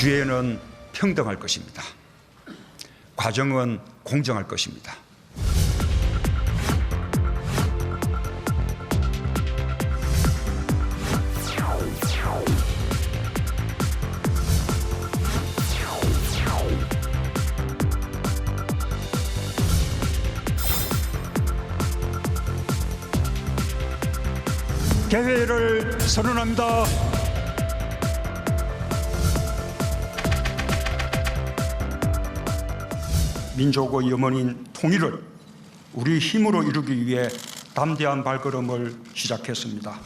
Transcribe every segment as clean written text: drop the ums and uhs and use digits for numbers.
기회는 평등할 것입니다. 과정은 공정할 것입니다. 개회를 선언합니다. 민족의 염원인 통일을 우리 힘으로 이루기 위해 담대한 발걸음을 시작했습니다.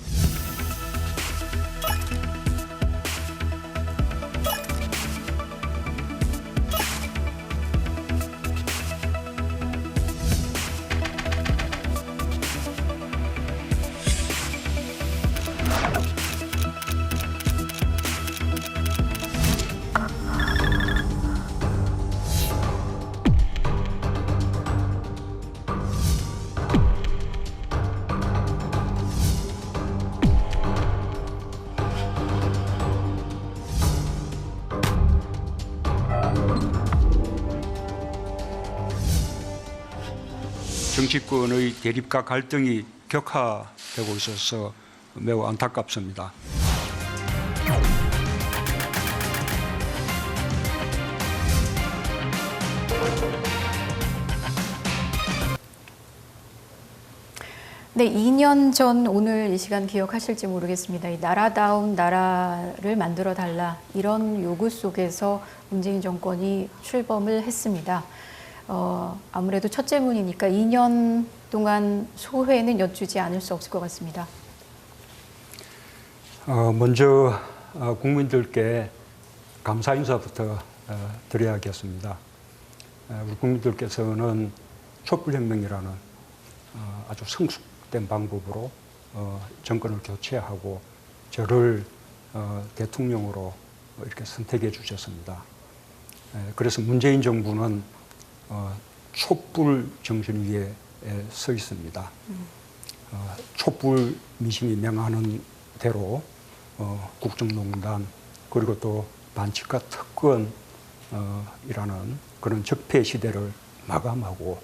정치권의 대립과 갈등이 격화되고 있어서 매우 안타깝습니다. 네, 2년 전 오늘 이 시간 기억하실지 모르겠습니다. 이 나라다운 나라를 만들어 달라 이런 요구 속에서 문재인 정권이 출범을 했습니다. 아무래도 첫 질문이니까 2년 동안 소회는 여쭈지 않을 수 없을 것 같습니다. 먼저 국민들께 감사 인사부터 드려야겠습니다. 우리 국민들께서는 촛불혁명이라는 아주 성숙된 방법으로 정권을 교체하고 저를 대통령으로 이렇게 선택해 주셨습니다. 그래서 문재인 정부는 촛불 정신 위에 서 있습니다. 촛불 민심이 명하는 대로 국정농단 그리고 또 반칙과 특권이라는 그런 적폐 시대를 마감하고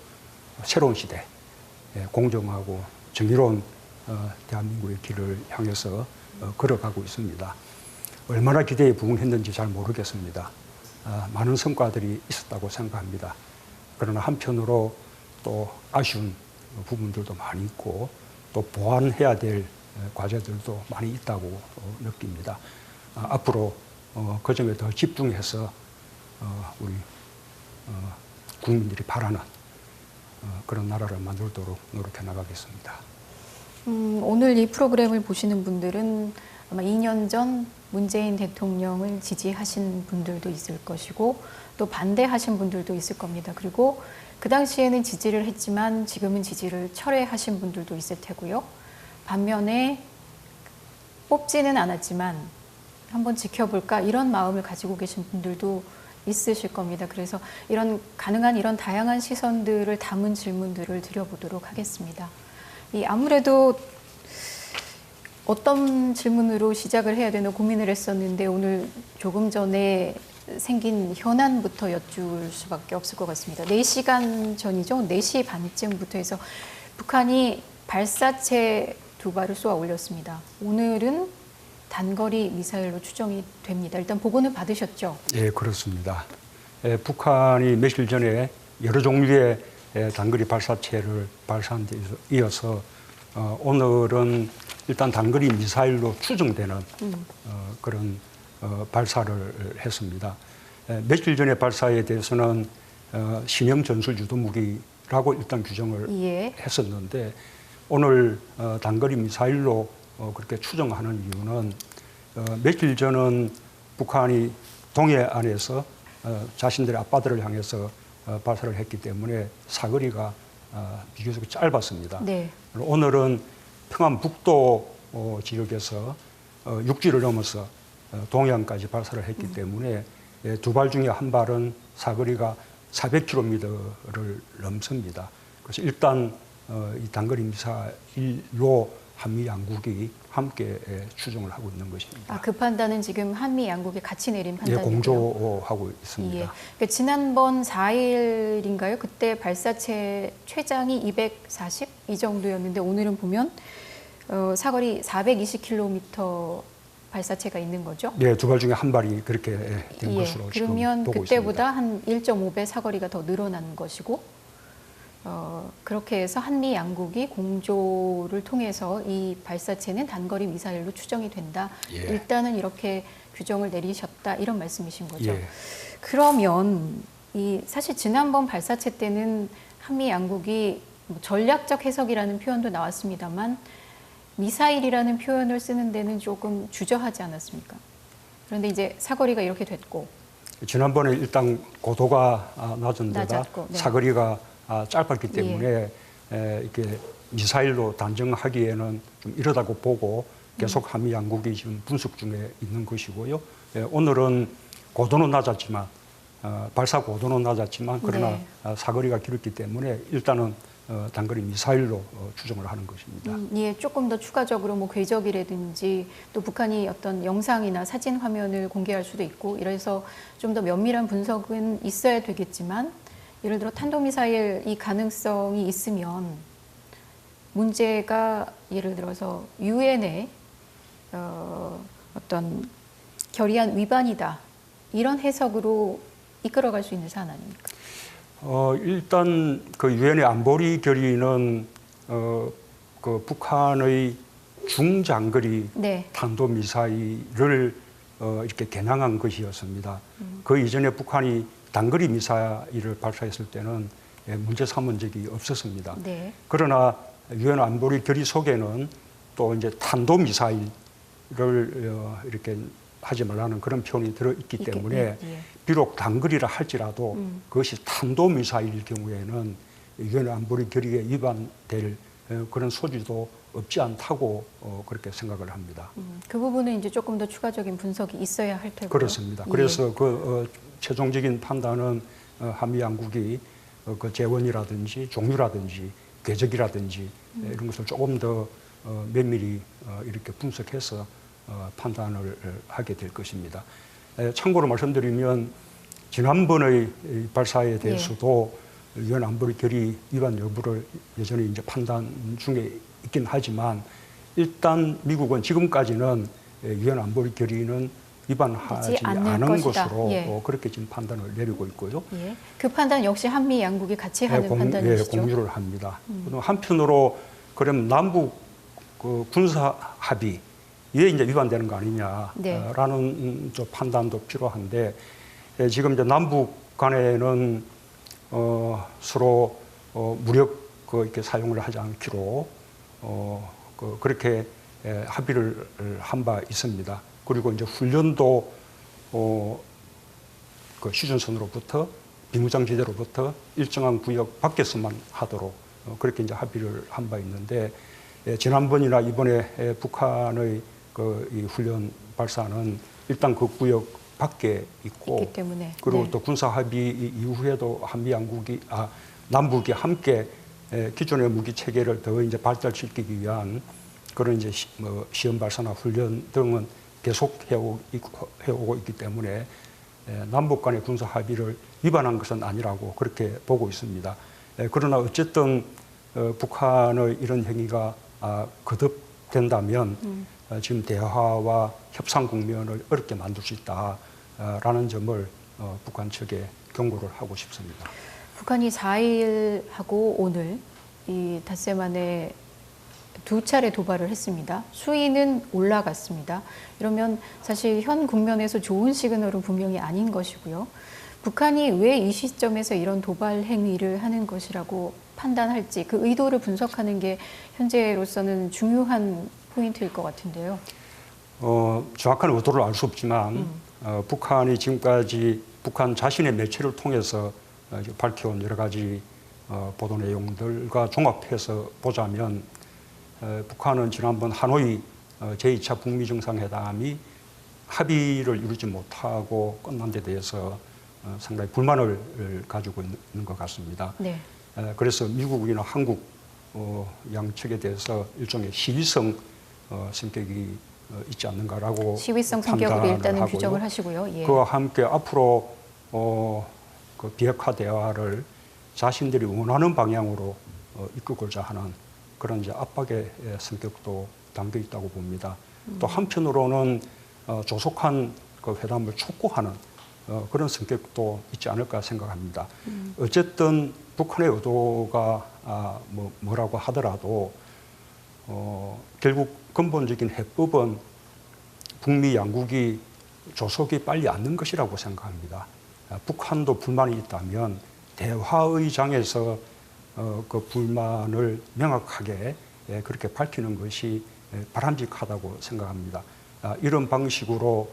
새로운 시대, 공정하고 정의로운 대한민국의 길을 향해서 걸어가고 있습니다. 얼마나 기대에 부응했는지 잘 모르겠습니다. 많은 성과들이 있었다고 생각합니다. 그러나 한편으로 또 아쉬운 부분들도 많이 있고 또 보완해야 될 과제들도 많이 있다고 느낍니다. 앞으로 그 점에 더 집중해서 우리 국민들이 바라는 그런 나라를 만들도록 노력해 나가겠습니다. 오늘 이 프로그램을 보시는 분들은 아마 2년 전 문재인 대통령을 지지하신 분들도 있을 것이고 또 반대하신 분들도 있을 겁니다. 그리고 그 당시에는 지지를 했지만 지금은 지지를 철회하신 분들도 있을 테고요. 반면에 뽑지는 않았지만 한번 지켜볼까 이런 마음을 가지고 계신 분들도 있으실 겁니다. 그래서 가능한 이런 다양한 시선들을 담은 질문들을 드려보도록 하겠습니다. 아무래도 어떤 질문으로 시작을 해야 되나 고민을 했었는데 오늘 조금 전에 생긴 현안부터 여쭐 수밖에 없을 것 같습니다. 4시간 전이죠. 4시 반쯤부터 해서 북한이 발사체 2발을 쏘아 올렸습니다. 오늘은 단거리 미사일로 추정이 됩니다. 일단 보고는 받으셨죠? 예, 그렇습니다. 북한이 며칠 전에 여러 종류의 단거리 발사체를 발사한 데 이어서 오늘은 일단 단거리 미사일로 추정되는 그런 발사를 했습니다. 며칠 전에 발사에 대해서는 신형 전술 유도 무기라고 일단 규정을 했었는데 오늘 단거리 미사일로 그렇게 추정하는 이유는 며칠 전은 북한이 동해안에서 자신들의 앞바다를 향해서 발사를 했기 때문에 사거리가 비교적 짧았습니다. 네. 오늘은 평안북도 지역에서 육지를 넘어서 동해안까지 발사를 했기 때문에 2발 중에 한 발은 사거리가 400km를 넘습니다. 그래서 일단 이 단거리 미사일로 한미 양국이 함께 추정을 하고 있는 것입니다. 그 판단은 지금 한미 양국이 같이 내린 판단이고요. 공조하고 있습니다. 예. 그러니까 지난번 4일인가요? 그때 발사체 최장이 240 이 정도였는데 오늘은 보면 사거리 420km 발사체가 있는 거죠? 네, 두 발 중에 한 발이 그렇게 된 것으로 그러면 지금 보고 그때보다 있습니다. 한 1.5배 사거리가 더 늘어난 것이고 그렇게 해서 한미 양국이 공조를 통해서 이 발사체는 단거리 미사일로 추정이 된다. 일단은 이렇게 규정을 내리셨다 이런 말씀이신 거죠. 그러면 사실 지난번 발사체 때는 한미 양국이 전략적 해석이라는 표현도 나왔습니다만 미사일이라는 표현을 쓰는 데는 조금 주저하지 않았습니까? 그런데 이제 사거리가 이렇게 됐고 지난번에 일단 고도가 낮은 데다 낮았고, 네. 사거리가 짧았기 때문에 이렇게 미사일로 단정하기에는 좀 이르다고 보고 계속 한미 양국이 지금 분석 중에 있는 것이고요. 오늘은 고도는 낮았지만 발사 고도는 낮았지만 그러나 사거리가 길었기 때문에 일단은 단거리 미사일로 추정을 하는 것입니다. 예, 조금 더 추가적으로 뭐 궤적이라든지 또 북한이 어떤 영상이나 사진 화면을 공개할 수도 있고 이래서 좀 더 면밀한 분석은 있어야 되겠지만 예를 들어 탄도미사일 이 가능성이 있으면 문제가 예를 들어서 유엔의 어떤 결의안 위반이다 이런 해석으로 이끌어갈 수 있는 사안 아닙니까? 일단 그 유엔의 안보리 결의는 그 북한의 중장거리 탄도미사일을 이렇게 겨냥한 것이었습니다. 그 이전에 북한이 단거리 미사일을 발사했을 때는 문제 삼은 적이 없었습니다. 그러나 유엔 안보리 결의 속에는 또 이제 탄도미사일을 이렇게 하지 말라는 그런 표현이 들어있기 때문에 비록 단거리라 할지라도 그것이 탄도미사일일 경우에는 유엔 안보리 결의에 위반될 그런 소지도 없지 않다고 그렇게 생각을 합니다. 그 부분은 이제 조금 더 추가적인 분석이 있어야 할 테고요. 그렇습니다. 그래서 그 최종적인 판단은 한미 양국이 그 재원이라든지 종류라든지 궤적이라든지 이런 것을 조금 더 면밀히 이렇게 분석해서 판단을 하게 될 것입니다. 참고로 말씀드리면 지난번의 발사에 대해서도 유엔 안보리 결의 위반 여부를 여전히 이제 판단 중에 있긴 하지만 일단 미국은 지금까지는 유엔 안보리 결의는 위반하지 않은 것으로 그렇게 지금 판단을 내리고 있고요. 그 판단 역시 한미 양국이 같이 하는 판단이시죠? 공유를 합니다. 한편으로 그럼 남북 그 군사 합의 이에 이제 위반되는 거 아니냐라는 판단도 필요한데 지금 이제 남북 간에는 서로 무력 이렇게 사용을 하지 않기로 그렇게 합의를 한 바 있습니다. 그리고 이제 훈련도 그 휴전선으로부터 비무장지대로부터 일정한 구역 밖에서만 하도록 그렇게 이제 합의를 한 바 있는데 지난번이나 이번에 북한의 이 훈련 발사는 일단 그 구역 밖에 있고 그리고 또 군사 합의 이후에도 한미 양국이 남북이 함께 기존의 무기 체계를 더 이제 발달시키기 위한 그런 이제 시험 발사나 훈련 등은 계속 해오고 있기 때문에 남북 간의 군사 합의를 위반한 것은 아니라고 그렇게 보고 있습니다. 그러나 어쨌든 북한의 이런 행위가 거듭된다면 지금 대화와 협상 국면을 어렵게 만들 수 있다라는 점을 북한 측에 경고를 하고 싶습니다. 북한이 4일하고 오늘 이 닷새 만에 두 차례 도발을 했습니다. 수위는 올라갔습니다. 이러면 사실 현 국면에서 좋은 시그널은 분명히 아닌 것이고요. 북한이 왜 이 시점에서 이런 도발 행위를 하는 것이라고 판단할지 그 의도를 분석하는 게 현재로서는 중요한 포인트일 것 같은데요. 정확한 의도를 알 수 없지만 북한이 지금까지 북한 자신의 매체를 통해서 밝혀온 여러 가지 보도 내용들과 종합해서 보자면 북한은 지난번 하노이 제2차 북미 정상회담이 합의를 이루지 못하고 끝난 데 대해서 상당히 불만을 가지고 있는 것 같습니다. 그래서 미국이나 한국 양측에 대해서 일종의 시위성 성격이 있지 않는가라고 시위성 성격으로 판단을 일단은 하고요. 규정을 하시고요. 예. 그와 함께 앞으로 그 비핵화 대화를 자신들이 원하는 방향으로 이끌고자 하는 그런 이제 압박의 성격도 담겨 있다고 봅니다. 또 한편으로는 조속한 그 회담을 촉구하는 그런 성격도 있지 않을까 생각합니다. 어쨌든 북한의 의도가 뭐라고 하더라도 결국 근본적인 해법은 북미 양국이 조속히 빨리 앉는 것이라고 생각합니다. 북한도 불만이 있다면 대화의 장에서 그 불만을 명확하게 그렇게 밝히는 것이 바람직하다고 생각합니다. 이런 방식으로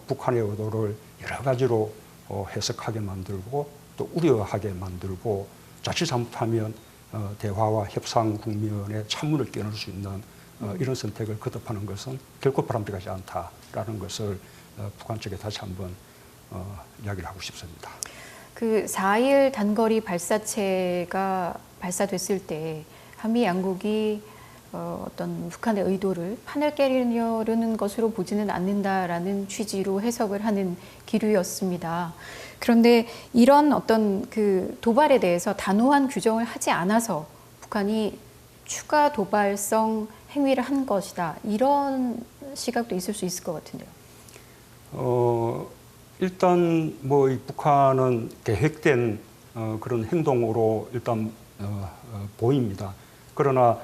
북한의 의도를 여러 가지로 해석하게 만들고 또 우려하게 만들고 자칫 잘못하면 대화와 협상 국면에 찬물을 끼얹을 수 있는 이런 선택을 거듭하는 것은 결코 바람직하지 않다라는 것을 북한 측에 다시 한번 이야기를 하고 싶습니다. 그 4일 단거리 발사체가 발사됐을 때 한미 양국이 어떤 북한의 의도를 판을 깨려는 것으로 보지는 않는다라는 취지로 해석을 하는 기류였습니다. 그런데 이런 어떤 그 도발에 대해서 단호한 규정을 하지 않아서 북한이 추가 도발성 행위를 한 것이다. 이런 시각도 있을 수 있을 것 같은데요. 일단 이 북한은 계획된 그런 행동으로 일단 보입니다. 그러나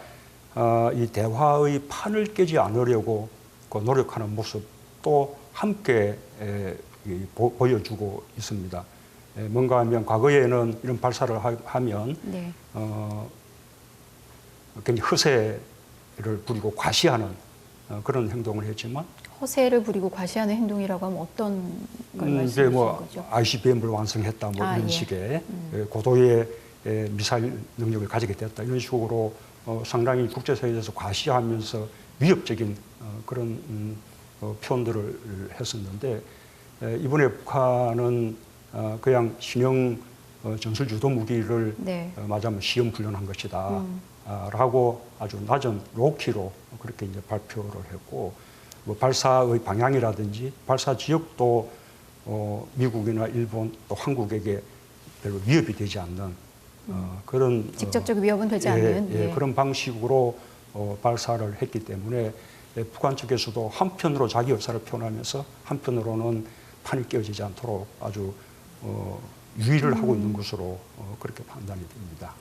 이 대화의 판을 깨지 않으려고 노력하는 모습도 함께 보여주고 있습니다. 뭔가 하면 과거에는 이런 발사를 하면 네. 굉장히 허세를 부리고 과시하는 그런 행동을 했지만 허세를 부리고 과시하는 행동이라고 하면 어떤 걸 말씀하시는 거죠? ICBM을 완성했다 이런 예. 식의 고도의 미사일 능력을 가지게 됐다 이런 식으로 상당히 국제사회에서 과시하면서 위협적인 그런 표현들을 했었는데 이번에 북한은 그냥 신형 전술 유도 무기를 네. 맞으면 시험 훈련한 것이다 라고 아주 낮은 로키로 그렇게 이제 발표를 했고 발사의 방향이라든지 발사 지역도 미국이나 일본 또 한국에게 별로 위협이 되지 않는 그런 직접적 위협은 되지 않는 그런 방식으로 발사를 했기 때문에 북한 측에서도 한편으로 자기 의사를 표현하면서 한편으로는 판이 깨어지지 않도록 아주 유의를 하고 있는 것으로 그렇게 판단이 됩니다.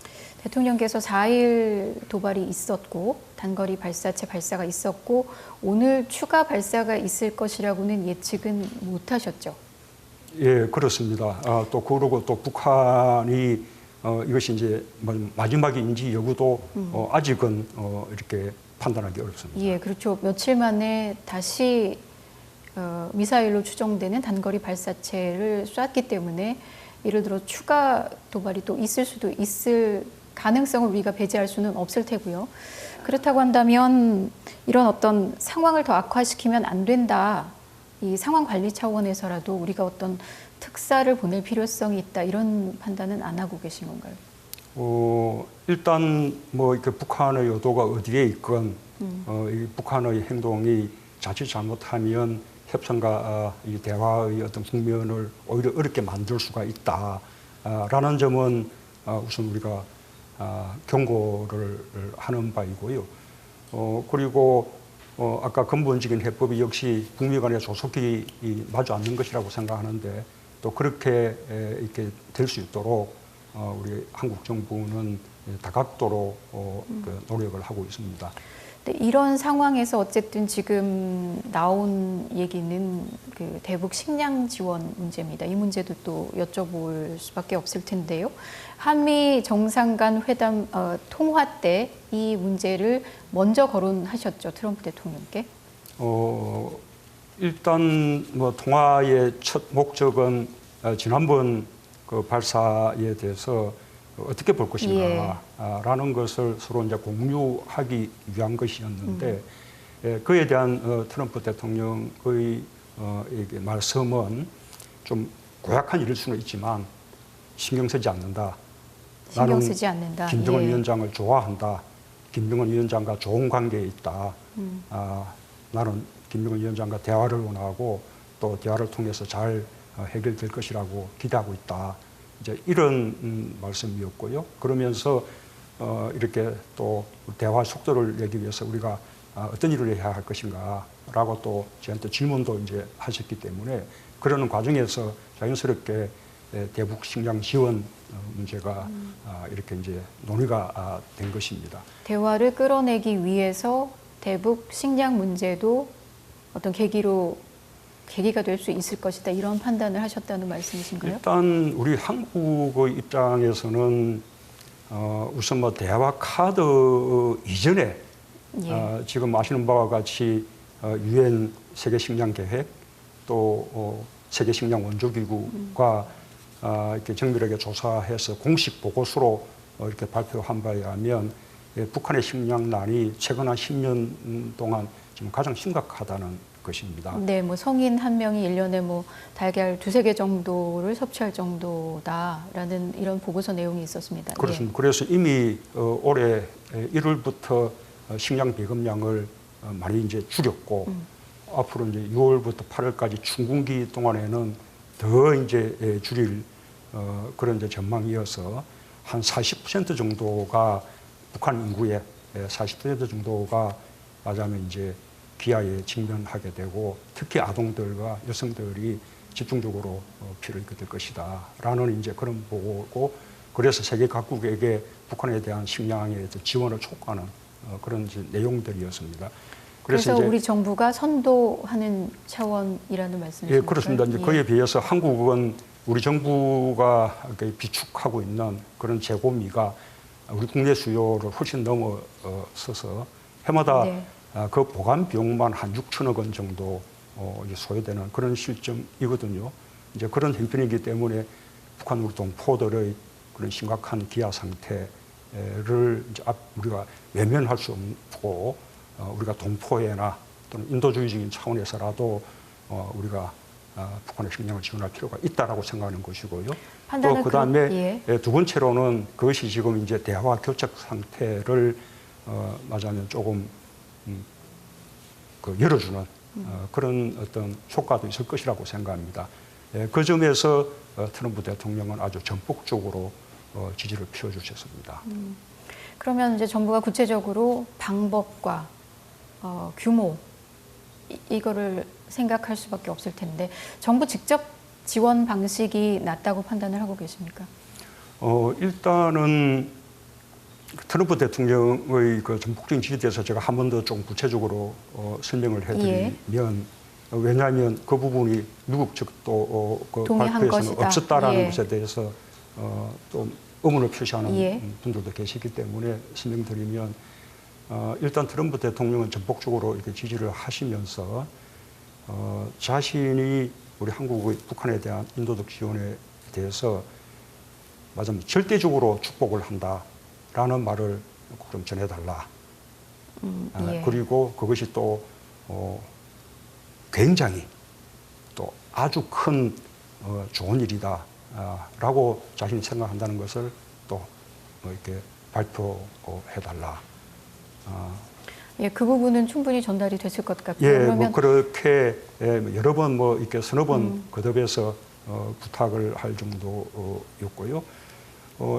대통령께서 4일 도발이 있었고 단거리 발사체 발사가 있었고 오늘 추가 발사가 있을 것이라고는 예측은 못하셨죠? 예, 그렇습니다. 또 그러고 또 북한이 이것이 이제 마지막인지 여부도 아직은 이렇게 판단하기 어렵습니다. 예, 그렇죠. 며칠 만에 다시 미사일로 추정되는 단거리 발사체를 쐈기 때문에 예를 들어 추가 도발이 또 있을 수도 있을 가능성을 우리가 배제할 수는 없을 테고요. 그렇다고 한다면 이런 어떤 상황을 더 악화시키면 안 된다. 이 상황 관리 차원에서라도 우리가 어떤 특사를 보낼 필요성이 있다. 이런 판단은 안 하고 계신 건가요? 일단 이렇게 북한의 의도가 어디에 있건 이 북한의 행동이 자칫 잘못하면 협상과 이 대화의 어떤 국면을 오히려 어렵게 만들 수가 있다라는 점은 우선 우리가 경고를 하는 바이고요. 그리고 아까 근본적인 해법이 역시 북미 간의 조속히 마주 앉는 것이라고 생각하는데 또 그렇게 이렇게 될 수 있도록 우리 한국 정부는 다각도로 그 노력을 하고 있습니다. 이런 상황에서 어쨌든 지금 나온 얘기는 그 대북 식량 지원 문제입니다. 이 문제도 또 여쭤볼 수밖에 없을 텐데요. 한미 정상 간 회담 통화 때 이 문제를 먼저 거론하셨죠, 트럼프 대통령께? 일단 통화의 첫 목적은 지난번 그 발사에 대해서 어떻게 볼 것인가라는 것을 서로 이제 공유하기 위한 것이었는데 그에 대한 트럼프 대통령의 말씀은 좀 고약한 일일 수는 있지만 신경 쓰지 않는다. 신경 쓰지 않는다. 김정은 예. 위원장을 좋아한다. 김정은 위원장과 좋은 관계에 있다. 나는 김정은 위원장과 대화를 원하고 또 대화를 통해서 잘 해결될 것이라고 기대하고 있다. 이제 이런 말씀이었고요. 그러면서 이렇게 또 대화 속도를 내기 위해서 우리가 어떤 일을 해야 할 것인가라고 또 저한테 질문도 이제 하셨기 때문에 그러는 과정에서 자연스럽게 대북 식량 지원 문제가 이렇게 이제 논의가 된 것입니다. 대화를 끌어내기 위해서 대북 식량 문제도 어떤 계기가 될 수 있을 것이다. 이런 판단을 하셨다는 말씀이신가요? 일단 우리 한국의 입장에서는 우선 뭐 대화 카드 이전에 예. 지금 아시는 바와 같이 유엔 세계 식량 계획 또 세계 식량 원조 기구가 이렇게 정밀하게 조사해서 공식 보고서로 이렇게 발표한 바에 의하면 북한의 식량난이 최근 한 10년 동안 지금 가장 심각하다는 것입니다. 네, 뭐 성인 한 명이 1년에 뭐 달걀 2-3개 정도를 섭취할 정도다라는 이런 보고서 내용이 있었습니다. 그렇습니다. 예. 그래서 이미 올해 1월부터 식량 배급량을 많이 이제 줄였고 앞으로 이제 6월부터 8월까지 춘군기 동안에는 더 이제 줄일 그런 이제 전망이어서 한 40% 정도가 북한 인구의 40% 정도가 맞아면 이제 기아에 직면하게 되고 특히 아동들과 여성들이 집중적으로 피를 입게 될 것이다라는 이제 그런 보고고 그래서 세계 각국에게 북한에 대한 식량에 지원을 촉구하는 그런 이제 내용들이었습니다. 그래서 우리 정부가 선도하는 차원이라는 말씀이신가요? 예, 그렇습니다. 이제 그에 비해서 한국은 우리 정부가 비축하고 있는 그런 재고미가 우리 국내 수요를 훨씬 넘어서서 해마다 네. 그 보관 비용만 한 6천억 원 정도 소요되는 그런 실정이거든요. 이제 그런 형편이기 때문에 북한 우리 동포들의 그런 심각한 기아 상태를 이제 우리가 외면할 수 없고 우리가 동포회나 또는 인도주의적인 차원에서라도 우리가 북한의 식량을 지원할 필요가 있다라고 생각하는 것이고요. 또 그다음에 예. 두 번째로는 그것이 지금 이제 대화 교착 상태를 맞아면 조금 열어주는 그런 어떤 효과도 있을 것이라고 생각합니다. 그 점에서 트럼프 대통령은 아주 전폭적으로 지지를 피워주셨습니다. 그러면 이제 정부가 구체적으로 방법과 규모 이거를 생각할 수밖에 없을 텐데 정부 직접 지원 방식이 낫다고 판단을 하고 계십니까? 일단은 트럼프 대통령의 그 전폭적인 지지에 대해서 제가 한 번 더 좀 구체적으로 설명을 해드리면 왜냐하면 그 부분이 미국 측도 그 발표에서는 없었다라는 것에 대해서 좀 의문을 표시하는 분들도 계시기 때문에 설명드리면 일단 트럼프 대통령은 전폭적으로 이렇게 지지를 하시면서 자신이 우리 한국의 북한에 대한 인도적 지원에 대해서 맞으면 절대적으로 축복을 한다라는 말을 좀 전해달라. 그리고 그것이 또 굉장히 또 아주 큰 좋은 일이다라고 자신이 생각한다는 것을 또 이렇게 발표해달라. 예, 그 부분은 충분히 전달이 됐을 것 같고요. 예, 그러면 뭐 그렇게 여러 번 뭐 이렇게 서너 번 거듭해서 부탁을 할 정도였고요.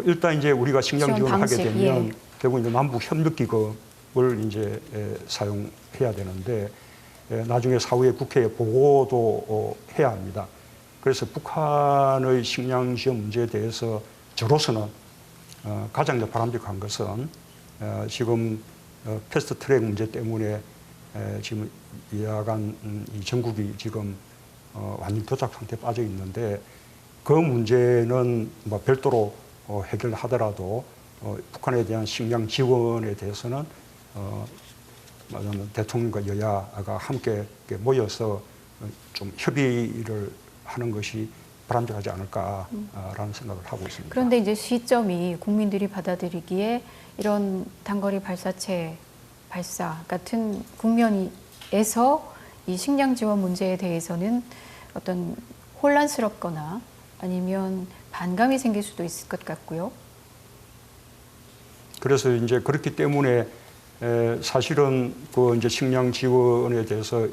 일단 이제 우리가 식량 지원을 하게 되면 결국 이제 남북 협력 기금을 이제 사용해야 되는데 나중에 사후에 국회에 보고도 해야 합니다. 그래서 북한의 식량 지원 문제에 대해서 저로서는 가장 바람직한 것은 지금 패스트 트랙 문제 때문에 지금 야간 이 전국이 지금 완전 교착 상태에 빠져 있는데 그 문제는 뭐 별도로 해결하더라도 북한에 대한 식량 지원에 대해서는 말하자면 대통령과 여야가 함께 모여서 좀 협의를 하는 것이 바람직하지 않을까라는 생각을 하고 있습니다. 그런데 이제 시점이 국민들이 받아들이기에 이런 단거리 발사체 발사 같은 국면에서 이 식량 지원 문제에 대해서는 어떤 혼란스럽거나 아니면 반감이 생길 수도 있을 것 같고요. 그래서 이제 그렇기 때문에 사실은 그 이제 식량 지원에 대해서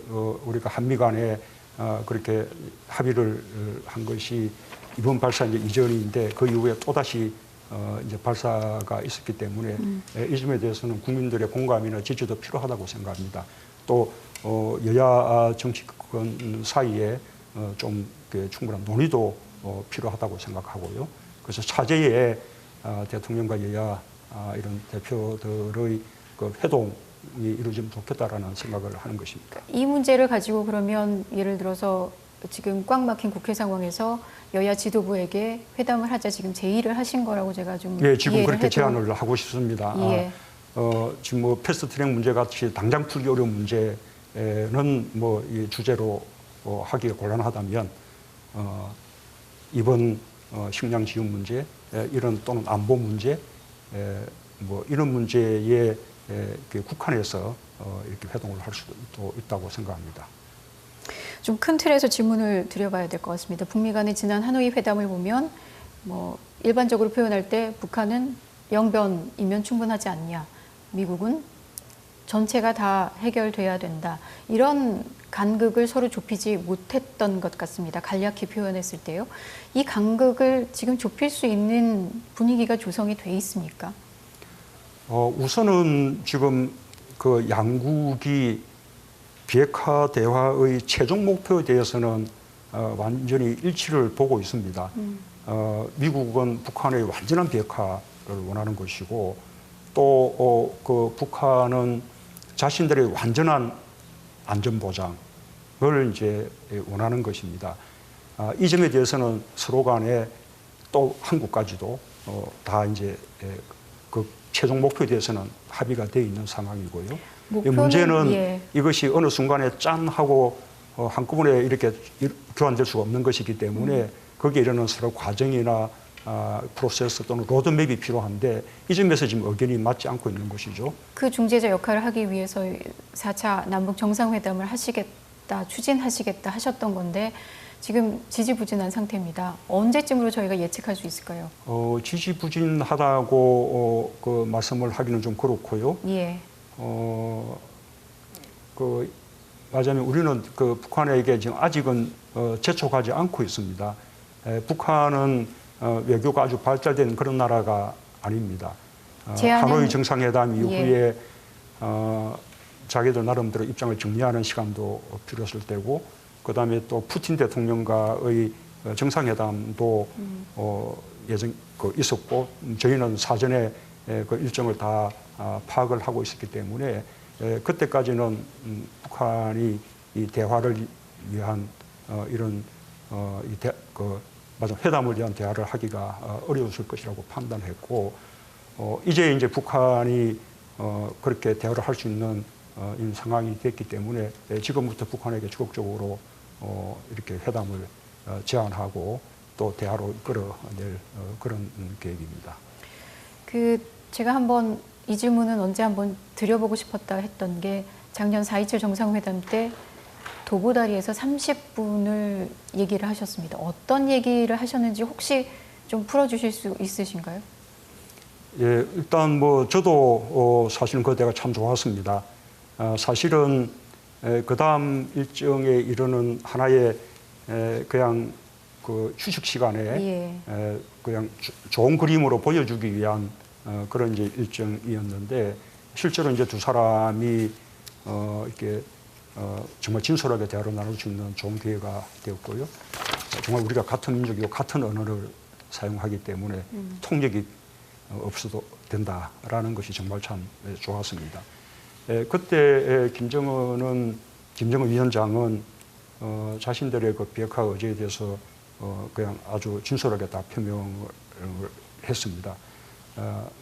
우리가 한미 간에 그렇게 합의를 한 것이 이번 발사 이제 이전인데 그 이후에 또 다시 이제 발사가 있었기 때문에 이 점에 대해서는 국민들의 공감이나 지지도 필요하다고 생각합니다. 또 여야 정치권 사이에 좀 충분한 논의도 필요하다고 생각하고요. 그래서 차제에 대통령과 여야 이런 대표들의 그 회동이 이루어지면 좋겠다라는 생각을 하는 것입니다. 이 문제를 가지고 그러면 예를 들어서 지금 꽉 막힌 국회 상황에서 여야 지도부에게 회담을 하자 지금 제의를 하신 거라고 제가 좀 예, 지금 이해를 그렇게 해도 제안을 하고 싶습니다. 예. 지금 뭐 패스트트랙 문제 같이 당장 풀기 어려운 문제는 뭐 이 주제로 하기가 곤란하다면 이번 식량 지원 문제 이런 또는 안보 문제 뭐 이런 문제에 국한해서 이렇게 회동을 할 수도 있다고 생각합니다. 좀 큰 틀에서 질문을 드려봐야 될 것 같습니다. 북미 간의 지난 하노이 회담을 보면 뭐 일반적으로 표현할 때 북한은 영변이면 충분하지 않냐, 미국은 전체가 다 해결돼야 된다. 이런 간극을 서로 좁히지 못했던 것 같습니다. 간략히 표현했을 때요. 이 간극을 지금 좁힐 수 있는 분위기가 조성이 돼 있습니까? 우선은 지금 그 양국이 비핵화 대화의 최종 목표에 대해서는 완전히 일치를 보고 있습니다. 미국은 북한의 완전한 비핵화를 원하는 것이고 또 그 북한은 자신들의 완전한 안전 보장을 이제 원하는 것입니다. 이 점에 대해서는 서로 간에 또 한국까지도 다 이제 그 최종 목표에 대해서는 합의가 되어 있는 상황이고요. 문제는 예. 이것이 어느 순간에 짠 하고 한꺼번에 이렇게 교환될 수가 없는 것이기 때문에 거기에 이르는 서로 과정이나 프로세스 또는 로드맵이 필요한데 이 점에서 지금 의견이 맞지 않고 있는 것이죠. 그 중재자 역할을 하기 위해서 4차 남북 정상회담을 하시겠다, 추진하시겠다 하셨던 건데 지금 지지부진한 상태입니다. 언제쯤으로 저희가 예측할 수 있을까요? 지지부진하다고 그 말씀을 하기는 좀 그렇고요. 예. 그 맞으면 우리는 그 북한에게 지금 아직은 재촉하지 않고 있습니다. 북한은 외교가 아주 발달된 그런 나라가 아닙니다. 하노이 정상회담 이후에 자기들 나름대로 입장을 정리하는 시간도 필요했을 때고, 그 다음에 또 푸틴 대통령과의 정상회담도 예전 있었고, 저희는 사전에 그 일정을 다 파악을 하고 있었기 때문에 그때까지는 북한이 이 대화를 위한 이런 회담을 위한 대화를 하기가 어려웠을 것이라고 판단했고, 이제 북한이 그렇게 대화를 할 수 있는 이런 상황이 됐기 때문에 지금부터 북한에게 적극적으로 이렇게 회담을 제안하고 또 대화로 끌어낼 그런 계획입니다. 제가 한번 이 질문은 언제 한번 드려보고 싶었다 했던 게 작년 4.27 정상회담 때 도보다리에서 30분을 얘기를 하셨습니다. 어떤 얘기를 하셨는지 혹시 좀 풀어주실 수 있으신가요? 예, 일단 뭐 저도 사실은 그때가 참 좋았습니다. 사실은 그 다음 일정에 이르는 하나의 그냥 그 휴식 시간에 그냥 좋은 그림으로 보여주기 위한 그런 이제 일정이었는데 실제로 이제 두 사람이 이렇게 정말 진솔하게 대화를 나눌 수 있는 좋은 기회가 되었고요. 정말 우리가 같은 민족이고 같은 언어를 사용하기 때문에 통역이 없어도 된다라는 것이 정말 참 좋았습니다. 그때 김정은 위원장은 자신들의 그 비핵화 의지에 대해서 그냥 아주 진솔하게 다 표명을 했습니다.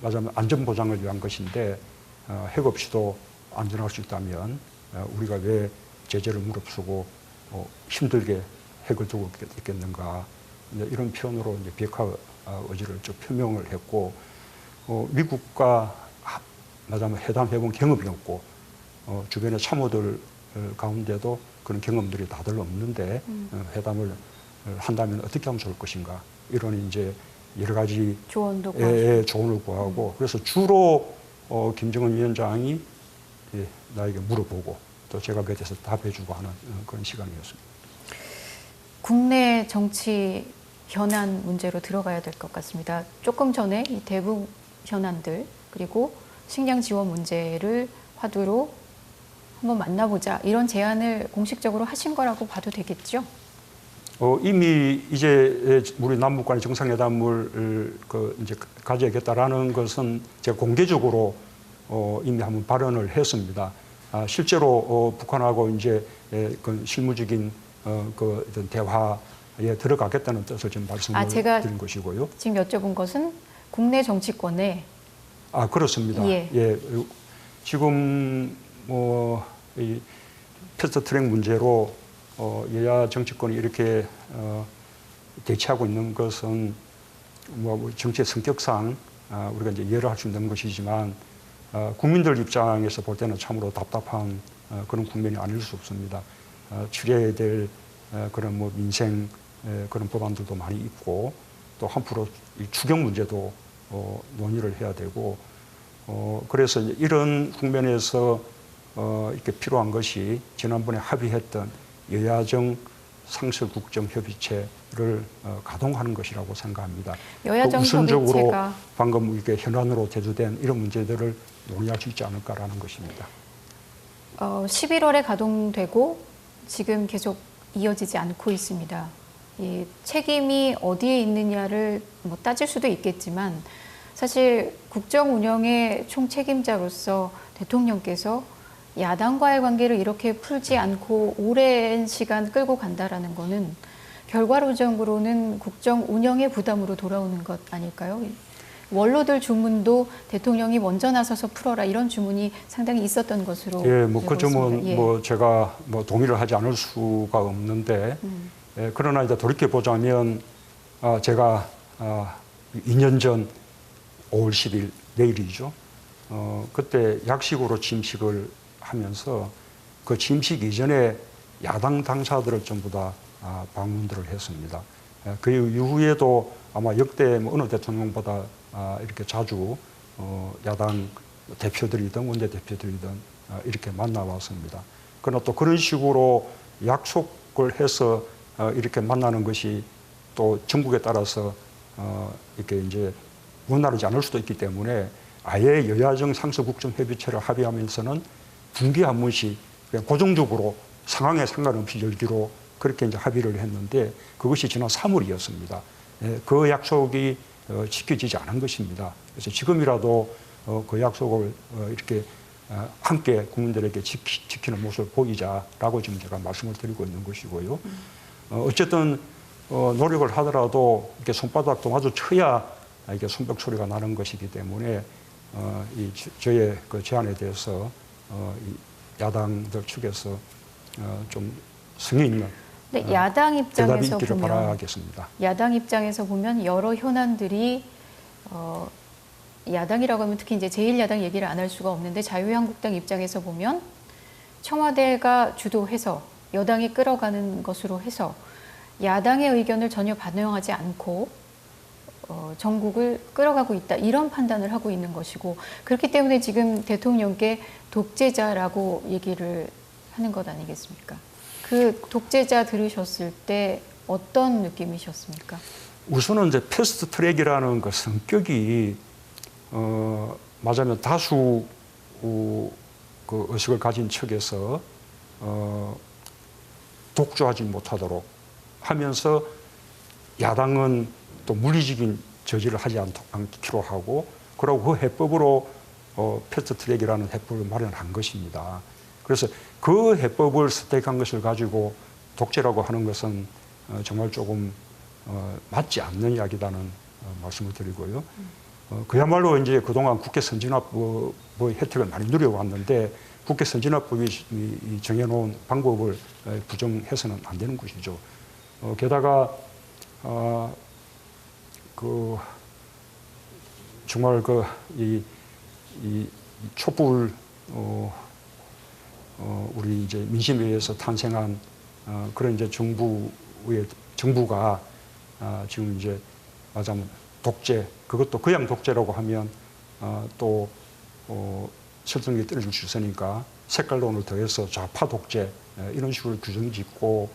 말하자면 안전 보장을 위한 것인데 핵 없이도 안전할 수 있다면 우리가 왜 제재를 무릅쓰고 힘들게 핵을 두고 있겠는가, 이런 표현으로 이제 비핵화 의지를 좀 표명을 했고, 미국과 말하자면 회담 해본 경험이 없고 주변의 참모들 가운데도 그런 경험들이 다들 없는데 회담을 한다면 어떻게 하면 좋을 것인가, 이런 이제 여러 가지 조언도 구하고. 조언을 구하고 그래서 주로 김정은 위원장이 나에게 물어보고 또 제가 그에 대해서 답해주고 하는 그런 시간이었습니다. 국내 정치 현안 문제로 들어가야 될 것 같습니다. 조금 전에 이 대북 현안들 그리고 식량 지원 문제를 화두로 한번 만나보자 이런 제안을 공식적으로 하신 거라고 봐도 되겠죠? 이미 이제 우리 남북 간의 정상회담을 이제 가져야겠다라는 것은 제가 공개적으로 이미 한번 발언을 했습니다. 실제로 북한하고 이제 그 실무적인 그 어떤 대화에 들어가겠다는 뜻을 지금 말씀을 드린 것이고요. 지금 여쭤본 것은 국내 정치권에 그렇습니다. 예. 지금 이 패스트트랙 문제로 여야 정치권이 이렇게 대치하고 있는 것은 정치의 성격상 우리가 이제 이해를 할 수 있는 것이지만 국민들 입장에서 볼 때는 참으로 답답한 그런 국면이 아닐 수 없습니다. 추려야 될 그런 민생 그런 법안들도 많이 있고 또 한풀로 이 추경 문제도 논의를 해야 되고 그래서 이런 국면에서 이렇게 필요한 것이 지난번에 합의했던 여야정 상설국정협의체를 가동하는 것이라고 생각합니다. 여야정 우선적으로 협의체가 방금 이렇게 현안으로 대두된 이런 문제들을 논의할 수 있지 않을까라는 것입니다. 11월에 가동되고 지금 계속 이어지지 않고 있습니다. 이 책임이 어디에 있느냐를 따질 수도 있겠지만 사실 국정 운영의 총책임자로서 대통령께서 야당과의 관계를 이렇게 풀지 않고 오랜 시간 끌고 간다라는 거는 결과론적으로는 국정 운영의 부담으로 돌아오는 것 아닐까요? 원로들 주문도 대통령이 먼저 나서서 풀어라 이런 주문이 상당히 있었던 것으로 그 점은 제가 동의를 하지 않을 수가 없는데 그러나 이제 돌이켜 보자면 제가 2년 전 5월 10일 내일이죠. 그때 약식으로 취임식을 하면서 그 취임식 이전에 야당 당사들을 전부 다 방문들을 했습니다. 그 이후에도 아마 역대 어느 대통령보다 이렇게 자주 야당 대표들이든 원내대표들이든 이렇게 만나왔습니다. 그러나 또 그런 식으로 약속을 해서 이렇게 만나는 것이 또 정국에 따라서 이렇게 이제 원활하지 않을 수도 있기 때문에 아예 여야정 상설국정협의체를 합의하면서는 분기에 한 번씩 그냥 고정적으로 상황에 상관없이 열기로 그렇게 이제 합의를 했는데 그것이 지난 3월이었습니다. 그 약속이 지켜지지 않은 것입니다. 그래서 지금이라도 그 약속을 이렇게 함께 국민들에게 지키는 모습을 보이자라고 지금 제가 말씀을 드리고 있는 것이고요. 어쨌든 노력을 하더라도 이렇게 손바닥도 마주 쳐야 이게 손뼉 소리가 나는 것이기 때문에 저의 그 제안에 대해서 야당들 측에서 좀 성의 있는 야당 입장에서 대답이 있기를 보면 바라겠습니다. 야당 입장에서 보면 여러 현안들이 야당이라고 하면 특히 이제 제1야당 얘기를 안 할 수가 없는데 자유한국당 입장에서 보면 청와대가 주도해서 여당이 끌어가는 것으로 해서 야당의 의견을 전혀 반영하지 않고 전국을 끌어가고 있다 이런 판단을 하고 있는 것이고 그렇기 때문에 지금 대통령께 독재자라고 얘기를 하는 것 아니겠습니까? 그 독재자 들으셨을 때 어떤 느낌이셨습니까? 우선은 이제 패스트 트랙이라는 그 성격이 맞으면 다수 그 의식을 가진 측에서 독주하지 못하도록 하면서 야당은 또 물리적인 저지를 하지 않기로 하고 그리고 그 해법으로 패스트 트랙이라는 해법을 마련한 것입니다. 그래서 그 해법을 선택한 것을 가지고 독재라고 하는 것은 정말 조금 맞지 않는 이야기라는 말씀을 드리고요. 그야말로 이제 그동안 국회 선진화법의 혜택을 많이 누려왔는데 국회 선진화법이 정해놓은 방법을 부정해서는 안 되는 것이죠. 게다가 정말 이 촛불 우리 이제 민심에 의해서 탄생한 그런 이제 정부가 지금 이제 맞아면 독재, 그것도 그냥 독재라고 하면 또 설득력이 떨어질 수 있으니까 색깔론을 더해서 좌파 독재 이런 식으로 규정 짓고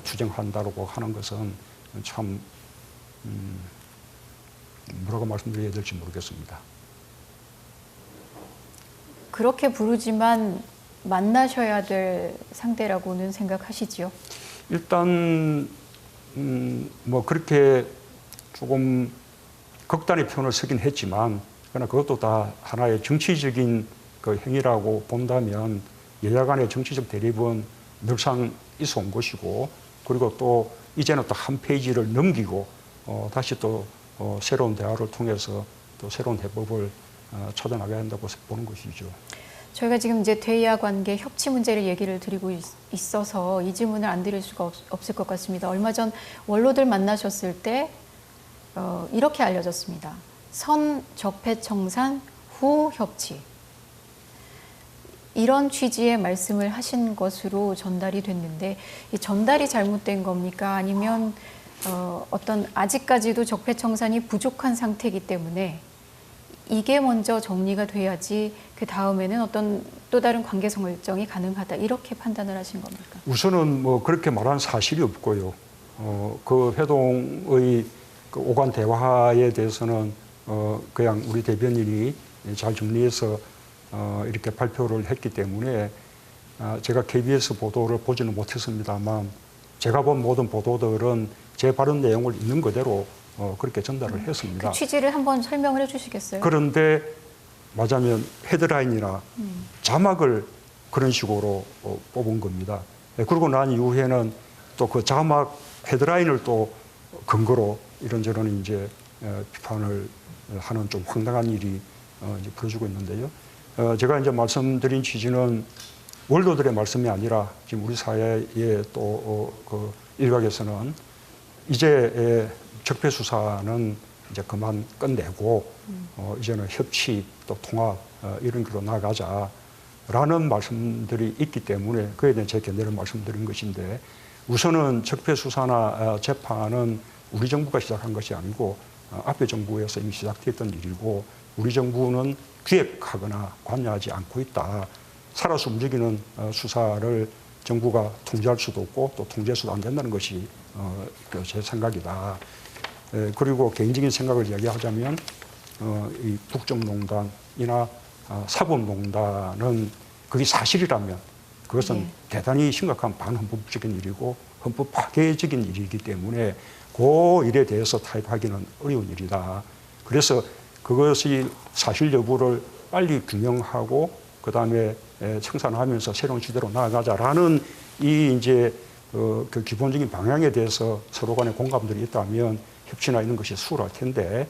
투쟁한다고 하는 것은 참 뭐라고 말씀드려야 될지 모르겠습니다. 그렇게 부르지만 만나셔야 될 상대라고는 생각하시지요? 일단 뭐 그렇게 조금 극단의 표현을 쓰긴 했지만 그러나 그것도 다 하나의 정치적인 그 행위라고 본다면 여야 간의 정치적 대립은 늘상 있어 온 것이고 그리고 또 이제는 또 한 페이지를 넘기고 다시 또 새로운 대화를 통해서 또 새로운 해법을 찾아나가야 한다고 보는 것이죠. 저희가 지금 이제 대야 관계 협치 문제를 얘기를 드리고 있어서 이 질문을 안 드릴 수가 없을 것 같습니다. 얼마 전 원로들 만나셨을 때 이렇게 알려졌습니다. 선 적폐청산 후 협치. 이런 취지의 말씀을 하신 것으로 전달이 됐는데 이 전달이 잘못된 겁니까? 아니면 어떤 아직까지도 적폐청산이 부족한 상태이기 때문에 이게 먼저 정리가 돼야지 그 다음에는 어떤 또 다른 관계 설정이 가능하다 이렇게 판단을 하신 겁니까? 우선은 뭐 그렇게 말한 사실이 없고요. 그 회동의 그 오간 대화에 대해서는 그냥 우리 대변인이 잘 정리해서 이렇게 발표를 했기 때문에 제가 KBS 보도를 보지는 못했습니다만 제가 본 모든 보도들은 제 발언 내용을 있는 그대로 그렇게 전달을 했습니다. 그 취지를 한번 설명을 해주시겠어요? 그런데 맞으면 헤드라인이나 자막을 그런 식으로 뽑은 겁니다. 그러고 난 이후에는 또 그 자막 헤드라인을 또 근거로 이런저런 이제 비판을 하는 좀 황당한 일이 이제 벌어지고 있는데요. 제가 이제 말씀드린 취지는 원로들의 말씀이 아니라 지금 우리 사회의 또 그 일각에서는 이제 적폐 수사는 이제 그만 끝내고 이제는 협치 또 통합 이런 길로 나가자라는 말씀들이 있기 때문에 그에 대한 제 견해를 말씀드린 것인데 우선은 적폐 수사나 재판은 우리 정부가 시작한 것이 아니고 앞에 정부에서 이미 시작됐던 일이고 우리 정부는 기획하거나 관여하지 않고 있다. 살아서 움직이는 수사를 정부가 통제할 수도 없고 또 통제해서도 안 된다는 것이 제 생각이다. 그리고 개인적인 생각을 이야기하자면 이 국정농단이나 사법농단은 그게 사실이라면 그것은 대단히 심각한 반헌법적인 일이고 헌법 파괴적인 일이기 때문에 그 일에 대해서 타협하기는 어려운 일이다. 그래서 그것이 사실 여부를 빨리 규명하고 그 다음에 청산하면서 새로운 시대로 나아가자라는 이 이제 그 기본적인 방향에 대해서 서로 간에 공감들이 있다면 협치나 이런 것이 수월할 텐데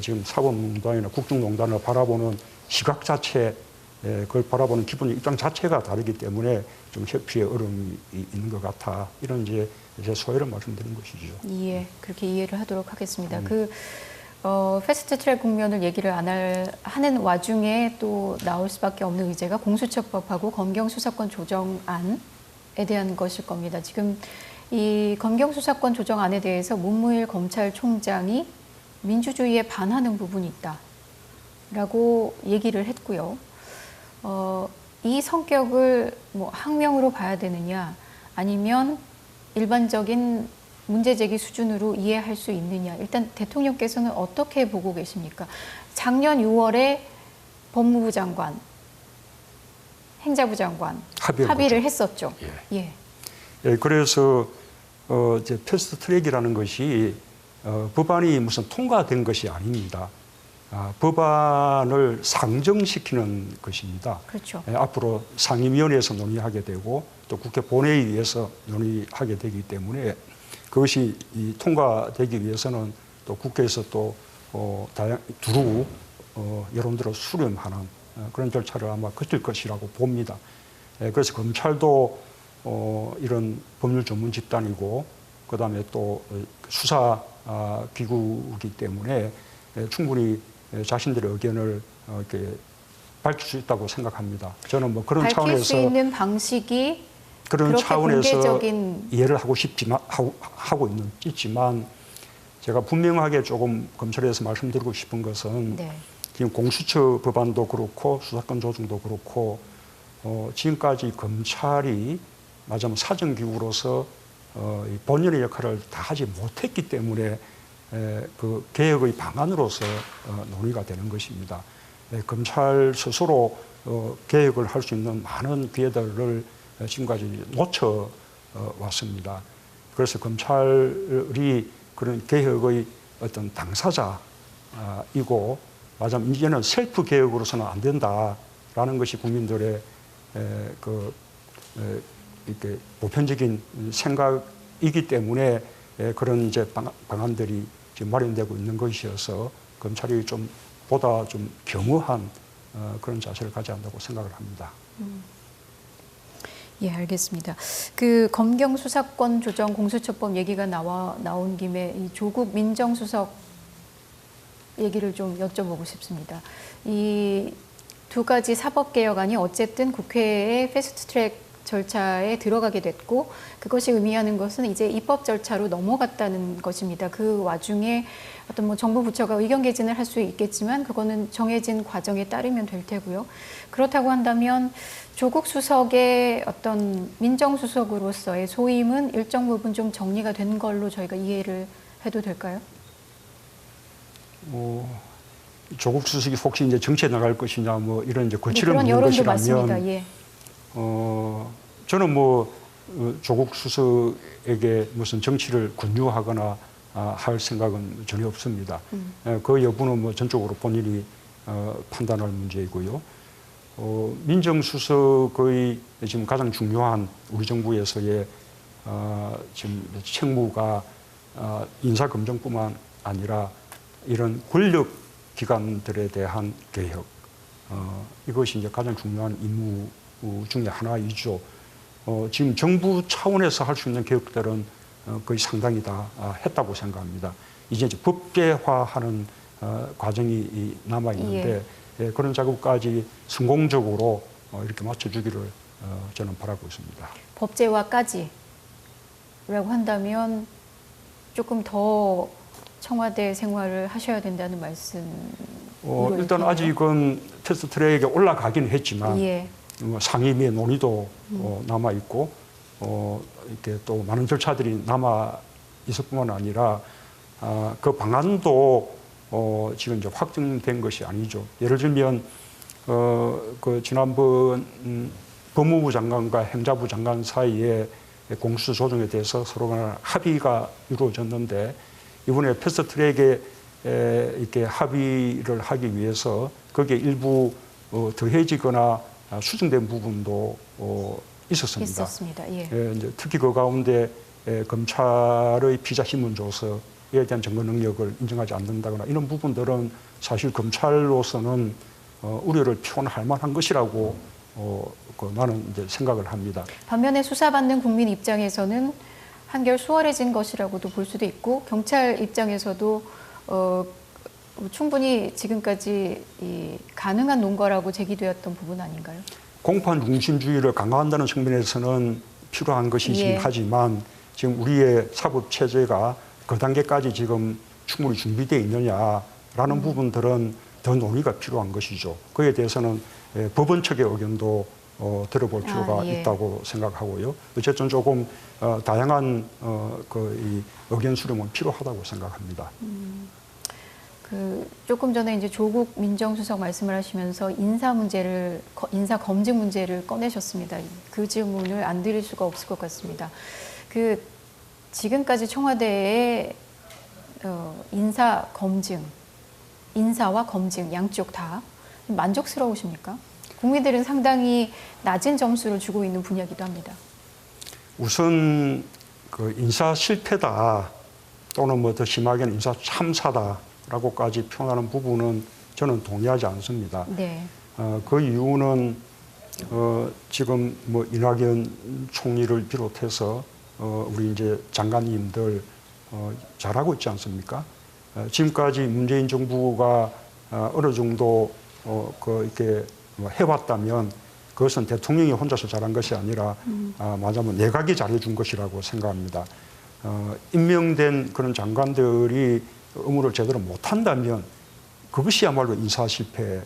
지금 사법농단이나 국정농단을 바라보는 시각 자체 그걸 바라보는 기본적 입장 자체가 다르기 때문에 좀 협치에 어려움이 있는 것 같아 이런 이제 제 소회를 말씀드린 것이죠. 예, 그렇게 이해를 하도록 하겠습니다. 패스트트랙 국면을 얘기를 안 하는 와중에 또 나올 수밖에 없는 의제가 공수처법하고 검경수사권 조정안에 대한 것일 겁니다. 지금 이 검경수사권 조정안에 대해서 문무일 검찰총장이 민주주의에 반하는 부분이 있다라고 얘기를 했고요. 이 성격을 뭐 항명으로 봐야 되느냐 아니면 일반적인 문제제기 수준으로 이해할 수 있느냐. 일단 대통령께서는 어떻게 보고 계십니까? 작년 6월에 법무부 장관, 행자부 장관 합의를 했었죠. 예. 그래서 이제 패스트 트랙이라는 것이 법안이 무슨 통과된 것이 아닙니다. 법안을 상정시키는 것입니다. 그렇죠. 앞으로 상임위원회에서 논의하게 되고 또 국회 본회의에서 논의하게 되기 때문에 그것이 통과되기 위해서는 또 국회에서 또 두루 여론들을 수렴하는 그런 절차를 아마 거칠 것이라고 봅니다. 그래서 검찰도 이런 법률 전문 집단이고 그다음에 또 수사 기구이기 때문에 충분히 자신들의 의견을 이렇게 밝힐 수 있다고 생각합니다. 저는 뭐 그런 차원에서 밝힐 수 있는 방식이 그런 차원에서 공개적인 이해를 하고 있지만 제가 분명하게 조금 검찰에서 말씀드리고 싶은 것은 네. 지금 공수처 법안도 그렇고 수사권 조정도 그렇고 지금까지 검찰이 말하자면 사정기구로서 본연의 역할을 다 하지 못했기 때문에 그 개혁의 방안으로서 논의가 되는 것입니다. 검찰 스스로 개혁을 할 수 있는 많은 기회들을 지금까지 놓쳐 왔습니다. 그래서 검찰이 그런 개혁의 어떤 당사자이고 말하자면 이제는 셀프 개혁으로서는 안 된다라는 것이 국민들의 이렇게 보편적인 생각이기 때문에 그런 이제 방안들이 지금 마련되고 있는 것이어서 검찰이 좀 보다 좀 겸허한 그런 자세를 가져야 한다고 생각을 합니다. 예, 알겠습니다. 그 검경 수사권 조정 공수처법 얘기가 나온 김에 이 조국 민정수석 얘기를 좀 여쭤보고 싶습니다. 이 두 가지 사법개혁안이 어쨌든 국회의 패스트트랙 절차에 들어가게 됐고 그것이 의미하는 것은 이제 입법 절차로 넘어갔다는 것입니다. 그 와중에 어떤 뭐 정부 부처가 의견 개진을 할 수 있겠지만 그거는 정해진 과정에 따르면 될 테고요. 그렇다고 한다면 조국 수석의 어떤 민정수석으로서의 소임은 일정 부분 좀 정리가 된 걸로 저희가 이해를 해도 될까요? 조국 수석이 혹시 이제 정치에 나갈 것이냐 뭐 이런 이제 거칠은 그런 묻는 여론도 것이라면 많습니다. 예. 저는 뭐 조국 수석에게 무슨 정치를 권유하거나 할 생각은 전혀 없습니다. 그 여부는 뭐 전적으로 본인이 판단할 문제이고요. 민정수석의 지금 가장 중요한 우리 정부에서의 지금 책무가 인사검증뿐만 아니라 이런 권력 기관들에 대한 개혁, 이것이 이제 가장 중요한 임무 중에 하나이죠. 지금 정부 차원에서 할 수 있는 개혁들은 거의 상당히 다 했다고 생각합니다. 이제 법제화하는 과정이 남아 있는데 그런 작업까지 성공적으로 이렇게 맞춰주기를 저는 바라고 있습니다. 법제화까지라고 한다면 조금 더 청와대 생활을 하셔야 된다는 말씀. 일단 아직은 패스트트랙에 올라가긴 했지만 예. 상임위의 논의도 남아 있고 이렇게 또 많은 절차들이 남아 있을 뿐만 아니라 그 방안도 지금 이제 확정된 것이 아니죠. 예를 들면 그 지난번 법무부 장관과 행자부 장관 사이에 공수처 조정에 대해서 서로 간 합의가 이루어졌는데 이번에 패스트트랙에 이렇게 합의를 하기 위해서 거기에 일부 더해지거나 수정된 부분도 있었습니다. 예. 이제 특히 그 가운데 검찰의 피자 신문 조서에 대한 증거 능력을 인정하지 않는다거나 이런 부분들은 사실 검찰로서는 우려를 표현할 만한 것이라고 나는 이제 생각을 합니다. 반면에 수사받는 국민 입장에서는 한결 수월해진 것이라고도 볼 수도 있고 경찰 입장에서도 충분히 지금까지 가능한 논거라고 제기되었던 부분 아닌가요? 공판 중심주의를 강화한다는 측면에서는 필요한 것이긴 하지만 지금 우리의 사법 체제가 그 단계까지 지금 충분히 준비되어 있느냐라는 부분들은 더 논의가 필요한 것이죠. 그에 대해서는 법원 측의 의견도 들어볼 필요가 있다고 생각하고요. 어쨌든 조금 다양한 이 의견 수렴은 필요하다고 생각합니다. 조금 전에 이제 조국 민정수석 말씀을 하시면서 인사 검증 문제를 꺼내셨습니다. 그 질문을 안 드릴 수가 없을 것 같습니다. 지금까지 청와대의 인사와 검증 양쪽 다 만족스러우십니까? 국민들은 상당히 낮은 점수를 주고 있는 분야이기도 합니다. 우선 그 인사 실패다 또는 뭐 더 심하게는 인사 참사다라고까지 표현하는 부분은 저는 동의하지 않습니다. 네. 그 이유는 지금 뭐 이낙연 총리를 비롯해서 우리 이제 장관님들 잘하고 있지 않습니까? 지금까지 문재인 정부가 어느 정도 이렇게 해왔다면 그것은 대통령이 혼자서 잘한 것이 아니라 말하자면 내각이 잘해준 것이라고 생각합니다. 임명된 그런 장관들이 업무를 제대로 못한다면 그것이야말로 인사 실패인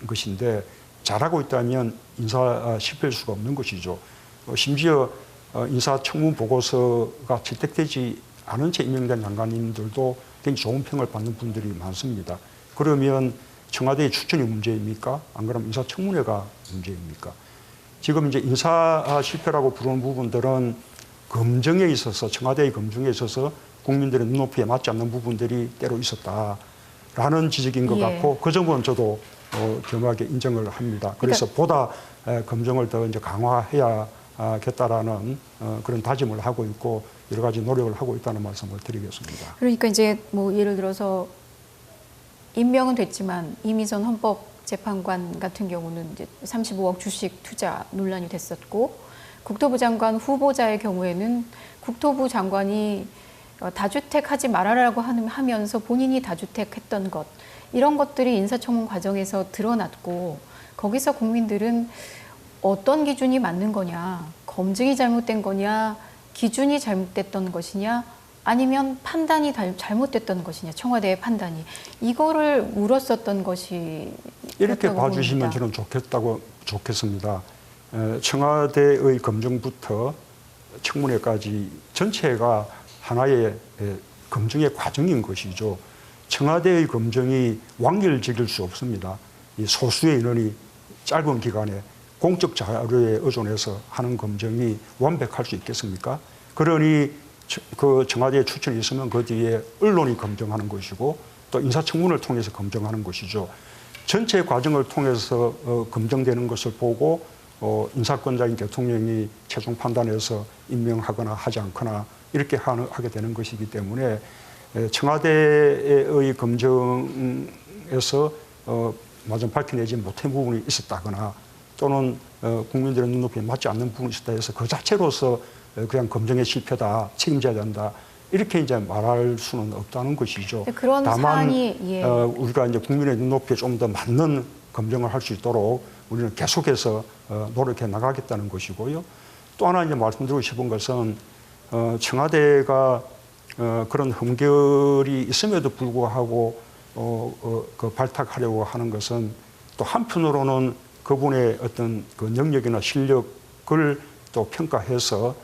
것인데 잘하고 있다면 인사 실패일 수가 없는 것이죠. 심지어 인사청문 보고서가 채택되지 않은 채 임명된 장관님들도 굉장히 좋은 평을 받는 분들이 많습니다. 그러면 청와대의 추천이 문제입니까? 안 그러면 인사청문회가 문제입니까? 지금 이제 인사 실패라고 부르는 부분들은 검증에 있어서 청와대의 검증에 있어서 국민들의 눈높이에 맞지 않는 부분들이 때로 있었다라는 지적인 것 같고 그 점은 저도 겸하게 인정을 합니다. 그래서 보다 검증을 더 이제 강화해야겠다라는 그런 다짐을 하고 있고 여러 가지 노력을 하고 있다는 말씀을 드리겠습니다. 그러니까 이제 뭐 예를 들어서 임명은 됐지만 이미선 헌법재판관 같은 경우는 이제 35억 주식 투자 논란이 됐었고 국토부 장관 후보자의 경우에는 국토부 장관이 다주택 하지 말아라고 하면서 본인이 다주택 했던 것 이런 것들이 인사청문 과정에서 드러났고 거기서 국민들은 어떤 기준이 맞는 거냐 검증이 잘못된 거냐 기준이 잘못됐던 것이냐 아니면 판단이 잘못됐던 것이냐 청와대의 판단이 이거를 물었었던 것이 이렇게 봐주시면 저는 좋겠습니다. 청와대의 검증부터 청문회까지 전체가 하나의 검증의 과정인 것이죠. 청와대의 검증이 완결지길 수 없습니다. 이 소수의 인원이 짧은 기간에 공적 자료에 의존해서 하는 검증이 완벽할 수 있겠습니까? 그러니 그 청와대에 추천이 있으면 그 뒤에 언론이 검증하는 것이고 또 인사청문을 통해서 검증하는 것이죠. 전체 과정을 통해서 검증되는 것을 보고 인사권자인 대통령이 최종 판단해서 임명하거나 하지 않거나 이렇게 하게 되는 것이기 때문에 청와대의 검증에서 마저 밝혀내지 못한 부분이 있었다거나 또는 국민들의 눈높이에 맞지 않는 부분이 있었다 해서 그 자체로서 그냥 검증의 실패다, 책임져야 된다 이렇게 이제 말할 수는 없다는 것이죠. 그런 다만 사안이 우리가 이제 국민의 눈높이에 좀 더 맞는 검증을 할 수 있도록 우리는 계속해서 노력해 나가겠다는 것이고요. 또 하나 이제 말씀드리고 싶은 것은 청와대가 그런 흠결이 있음에도 불구하고 그 발탁하려고 하는 것은 또 한편으로는 그분의 어떤 그 능력이나 실력을 또 평가해서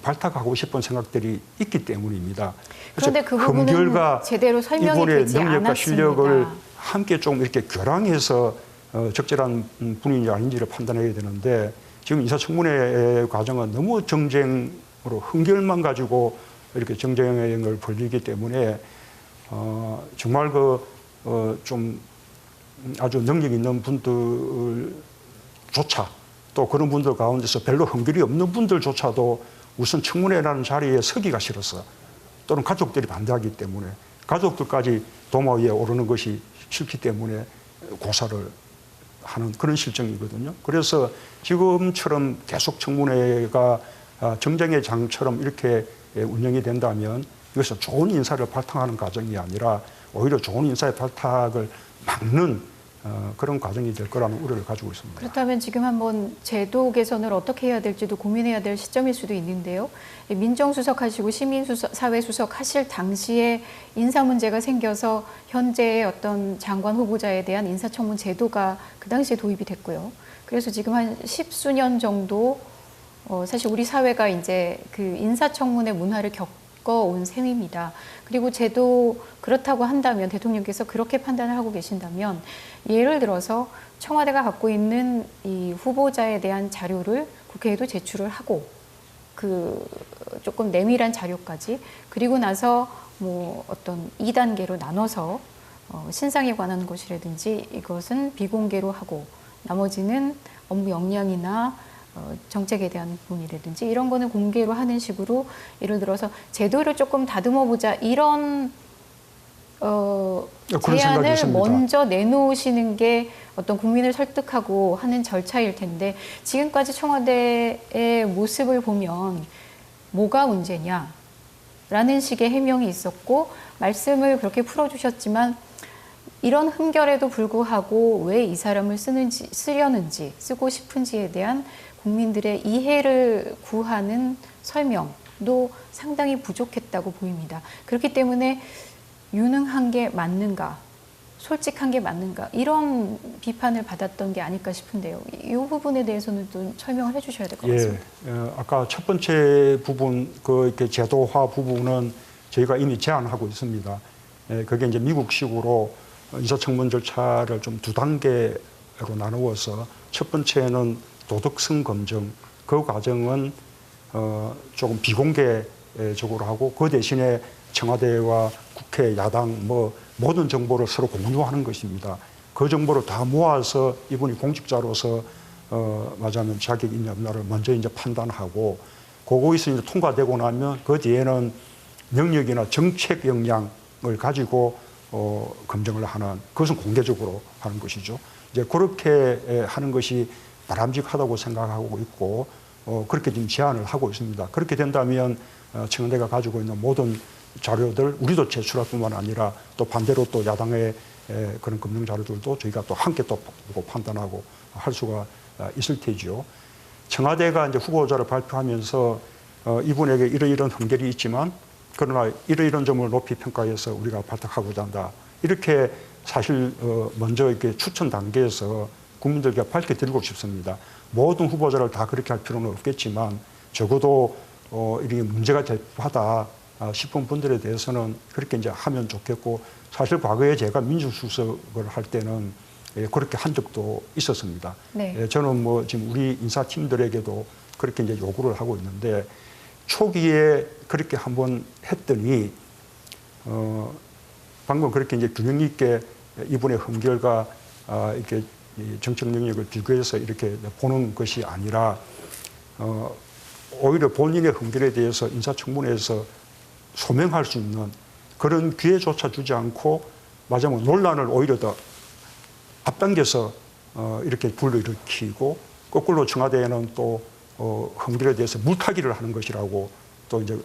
발탁하고 싶은 생각들이 있기 때문입니다. 그런데 그 부분은 제대로 설명이 되지 능력과 않았습니다. 실력을 함께 좀 이렇게 교량해서 적절한 분인지 아닌지를 판단해야 되는데 지금 인사청문회 과정은 너무 정쟁으로 흠결만 가지고 이렇게 정쟁을 벌이기 때문에 정말 좀 아주 능력 있는 분들조차 또 그런 분들 가운데서 별로 흠결이 없는 분들조차도 우선 청문회라는 자리에 서기가 싫어서 또는 가족들이 반대하기 때문에 가족들까지 도마 위에 오르는 것이 싫기 때문에 고사를 하는 그런 실정이거든요. 그래서 지금처럼 계속 청문회가 정쟁의 장처럼 이렇게 운영이 된다면 이것은 좋은 인사를 발탁하는 과정이 아니라 오히려 좋은 인사의 발탁을 막는 그런 과정이 될 거라는 우려를 가지고 있습니다. 그렇다면 지금 한번 제도 개선을 어떻게 해야 될지도 고민해야 될 시점일 수도 있는데요. 민정수석 하시고 시민사회수석 하실 당시에 인사 문제가 생겨서 현재의 어떤 장관 후보자에 대한 인사청문 제도가 그 당시에 도입이 됐고요. 그래서 지금 한 10수년 정도 사실 우리 사회가 이제 그 인사청문회 문화를 겪어온 셈입니다. 그리고 제도 그렇다고 한다면 대통령께서 그렇게 판단을 하고 계신다면 예를 들어서 청와대가 갖고 있는 이 후보자에 대한 자료를 국회에도 제출을 하고 그 조금 내밀한 자료까지 그리고 나서 뭐 어떤 2단계로 나눠서 신상에 관한 것이라든지 이것은 비공개로 하고 나머지는 업무 역량이나 정책에 대한 부분이라든지 이런 거는 공개로 하는 식으로 예를 들어서 제도를 조금 다듬어 보자 이런 제안을 먼저 내놓으시는 게 어떤 국민을 설득하고 하는 절차일 텐데 지금까지 청와대의 모습을 보면 뭐가 문제냐라는 식의 해명이 있었고 말씀을 그렇게 풀어주셨지만 이런 흠결에도 불구하고 왜 이 사람을 쓰려는지 쓰고 싶은지에 대한 국민들의 이해를 구하는 설명 상당히 부족했다고 보입니다. 그렇기 때문에 유능한 게 맞는가, 솔직한 게 맞는가 이런 비판을 받았던 게 아닐까 싶은데요. 이 부분에 대해서는 좀 설명을 해주셔야 될 것 같습니다. 아까 첫 번째 부분 그 이렇게 제도화 부분은 저희가 이미 제안하고 있습니다. 그게 이제 미국식으로 인사청문 절차를 좀 두 단계로 나누어서 첫 번째는 도덕성 검증, 그 과정은 조금 비공개적으로 하고 그 대신에 청와대와 국회, 야당 모든 정보를 서로 공유하는 것입니다. 그 정보를 다 모아서 이분이 공직자로서 말하자면 자격이 있냐 없냐를 먼저 이제 판단하고 그거에서 이제 통과되고 나면 그 뒤에는 능력이나 정책 역량을 가지고 검증을 하는 그것은 공개적으로 하는 것이죠. 이제 그렇게 하는 것이 바람직하다고 생각하고 있고 그렇게 지금 제안을 하고 있습니다. 그렇게 된다면 청와대가 가지고 있는 모든 자료들 우리도 제출할 뿐만 아니라 또 반대로 또 야당의 그런 검증 자료들도 저희가 또 함께 또 보고 판단하고 할 수가 있을 테지요. 청와대가 이제 후보자를 발표하면서 이분에게 이러이러한 흠결이 있지만 그러나 이러이러한 점을 높이 평가해서 우리가 발탁하고자 한다. 이렇게 사실 먼저 이렇게 추천 단계에서 국민들께 밝혀드리고 싶습니다. 모든 후보자를 다 그렇게 할 필요는 없겠지만 적어도 이게 문제가 될 하다 싶은 분들에 대해서는 그렇게 이제 하면 좋겠고 사실 과거에 제가 민주수석을 할 때는 그렇게 한 적도 있었습니다. 네. 저는 지금 우리 인사팀들에게도 그렇게 이제 요구를 하고 있는데 초기에 그렇게 한번 했더니 방금 그렇게 이제 균형 있게 이분의 흠결과 이렇게 정책 능력을 비교해서 이렇게 보는 것이 아니라 오히려 본인의 흠결에 대해서 인사청문회에서 소명할 수 있는 그런 기회조차 주지 않고 말하자면 논란을 오히려 더 앞당겨서 이렇게 불러일으키고 거꾸로 청와대에는 또 흠결에 대해서 물타기를 하는 것이라고 또 이제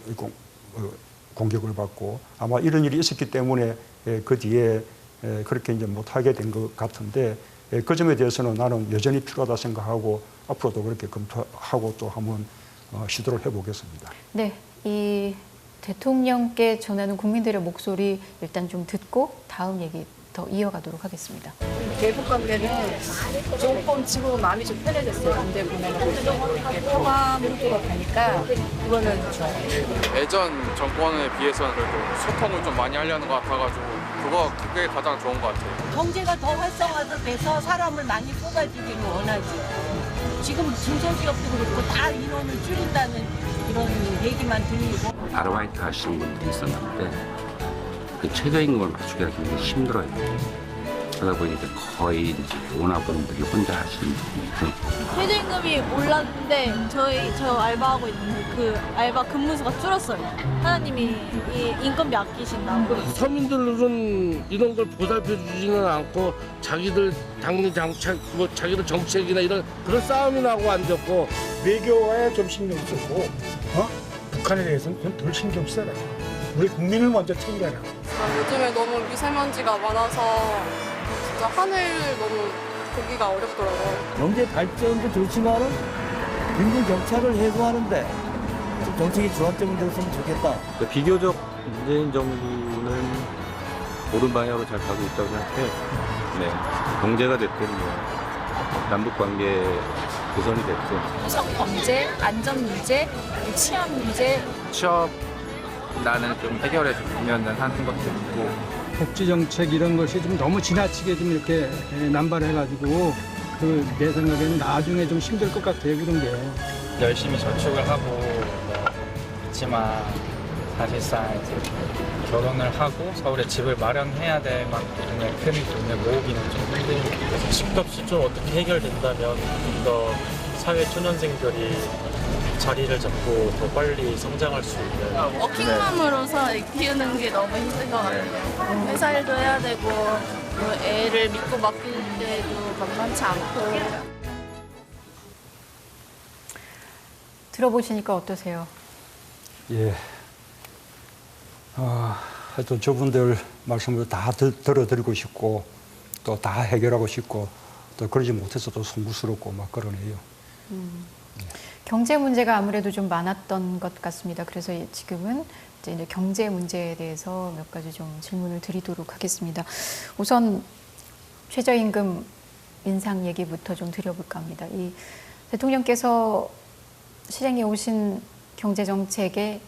공격을 받고 아마 이런 일이 있었기 때문에 그 뒤에 그렇게 이제 못하게 된 것 같은데 그 점에 대해서는 나는 여전히 필요하다 생각하고 앞으로도 그렇게 검토하고 또 한번 시도를 해보겠습니다. 네, 이 대통령께 전하는 국민들의 목소리 일단 좀 듣고 다음 얘기 더 이어가도록 하겠습니다. 대북 관계는 조금 지금 마음이 좀 편해졌어요. 군대 보내는 이렇게 포함도가 되니까 그거는 좋아요. 예전 정권에 비해서는 그래도 소통을 좀 많이 하려는 것 같아가지고 그게 가장 좋은 것 같아요. 경제가 더 활성화돼서 사람을 많이 뽑아주기를 원하지. 지금 중소기업도 그렇고 다 인원을 줄인다는 이런 얘기만 들리고. 아르바이트 하시는 분들이 있었는데 그 최저임금을 맞추기가 굉장히 힘들어요. 그러다 보니까 거의 이제 오나분들이 혼자 하시는 분들. 최저임금이 올랐는데 저 알바하고 있는데 그 알바 근무수가 줄었어요. 하나님이 이 인건비 아끼신다고. 서민들은 이런 걸 보살펴 주지는 않고 자기들 당리 장착, 자기들 정책이나 이런 그런 싸움이 나고 앉았고 외교에 좀 신경 쓰고 북한에 대해서는 좀 덜 신경 써라. 우리 국민을 먼저 챙겨라. 요즘에 너무 미세먼지가 많아서 진짜 하늘 너무 보기가 어렵더라고요. 경제 발전도 좋지만은 빈곤 격차를 해소하는데 좀 정책이 주안점이 됐으면 좋겠다. 비교적 문재인 정부는 옳은 방향으로 잘 가고 있다고 생각해요. 네, 경제가 됐든 남북 관계 개선이 됐든. 성 범죄, 안전 문제, 치안 문제. 취업 나는 좀 해결해 주면은 하는 것도 있고. 복지 정책 이런 것이 좀 너무 지나치게 좀 이렇게 남발해가지고 내 생각에는 나중에 좀 힘들 것 같아요, 그런 게. 열심히 저축을 하고 있지만 사실상 이제 결혼을 하고 서울에 집을 마련해야 될 만큼의 큰 돈을 모으기는 좀 힘드니까 집값 수준 어떻게 해결된다면 좀 더 사회 초년생들이 자리를 잡고 더 빨리 성장할 수 있는 워킹맘으로서 키우는 게 너무 힘든 것 같아요. 회사 일도 해야 되고 뭐 애를 믿고 맡길 때도 만만치 않고. 들어보시니까 어떠세요? 예. 하여튼 저분들 말씀을 다 들어드리고 싶고 또 다 해결하고 싶고 또 그러지 못해서 또 송구스럽고 막 그러네요. 경제 문제가 아무래도 좀 많았던 것 같습니다. 그래서 지금은 이제 경제 문제에 대해서 몇 가지 좀 질문을 드리도록 하겠습니다. 우선 최저임금 인상 얘기부터 좀 드려볼까 합니다. 이 대통령께서 실행해 오신 경제 정책에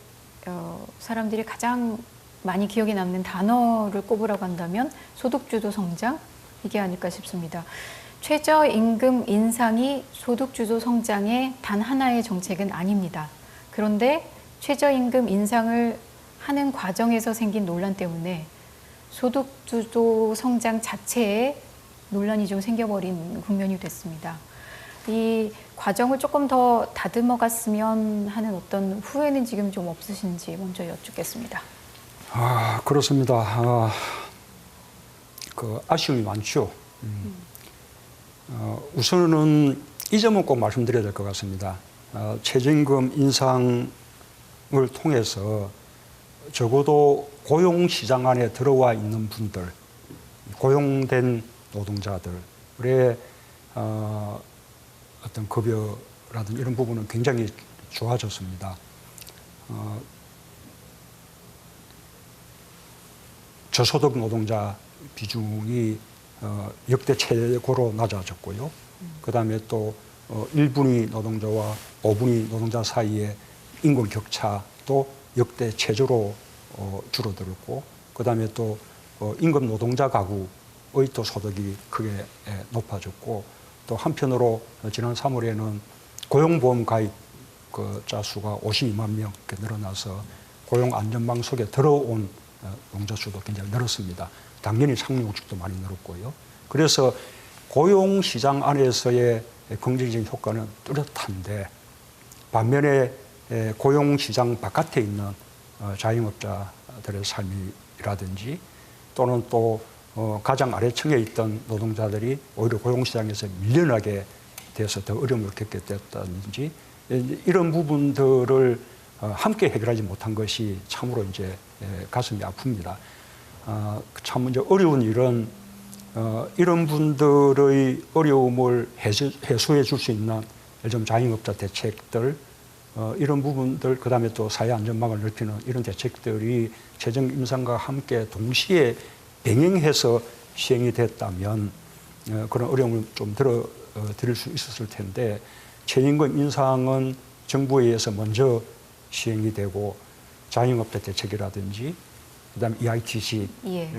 사람들이 가장 많이 기억에 남는 단어를 꼽으라고 한다면 소득주도 성장 이게 아닐까 싶습니다. 최저임금 인상이 소득주도 성장의 단 하나의 정책은 아닙니다. 그런데 최저임금 인상을 하는 과정에서 생긴 논란 때문에 소득주도 성장 자체에 논란이 좀 생겨버린 국면이 됐습니다. 이 과정을 조금 더 다듬어 갔으면 하는 어떤 후회는 지금 좀 없으신지 먼저 여쭙겠습니다. 그렇습니다. 아쉬움이 많죠. 우선은 이 점은 꼭 말씀드려야 될 것 같습니다. 최저임금 인상을 통해서 적어도 고용시장 안에 들어와 있는 분들, 고용된 노동자들의 어떤 급여라든지 이런 부분은 굉장히 좋아졌습니다. 저소득 노동자 비중이 역대 최고로 낮아졌고요. 그다음에 또 1분위 노동자와 5분위 노동자 사이의 임금 격차도 역대 최저로 줄어들었고, 그다음에 또 임금 노동자 가구의 또 소득이 크게 높아졌고, 또 한편으로 지난 3월에는 고용보험 가입 자 수가 52만 명 늘어나서 고용안전망 속에 들어온 노동자 수도 굉장히 늘었습니다. 당연히 상용직도 많이 늘었고요. 그래서 고용시장 안에서의 긍정적인 효과는 뚜렷한데, 반면에 고용시장 바깥에 있는 자영업자들의 삶이라든지 또는 또 가장 아래층에 있던 노동자들이 오히려 고용시장에서 밀려나게 돼서 더 어려움을 겪게 됐다든지 이런 부분들을 함께 해결하지 못한 것이 참으로 이제 가슴이 아픕니다. 참 이제 어려운 일은 이런 분들의 어려움을 해소해 줄 수 있는 예를 들면 자영업자 대책들 이런 부분들, 그 다음에 또 사회 안전망을 넓히는 이런 대책들이 재정 인상과 함께 동시에 병행해서 시행이 됐다면 그런 어려움을 좀 드릴 수 있었을 텐데, 최저임금 인상은 정부에 의해서 먼저 시행이 되고 자영업자 대책이라든지 그다음에 EITC,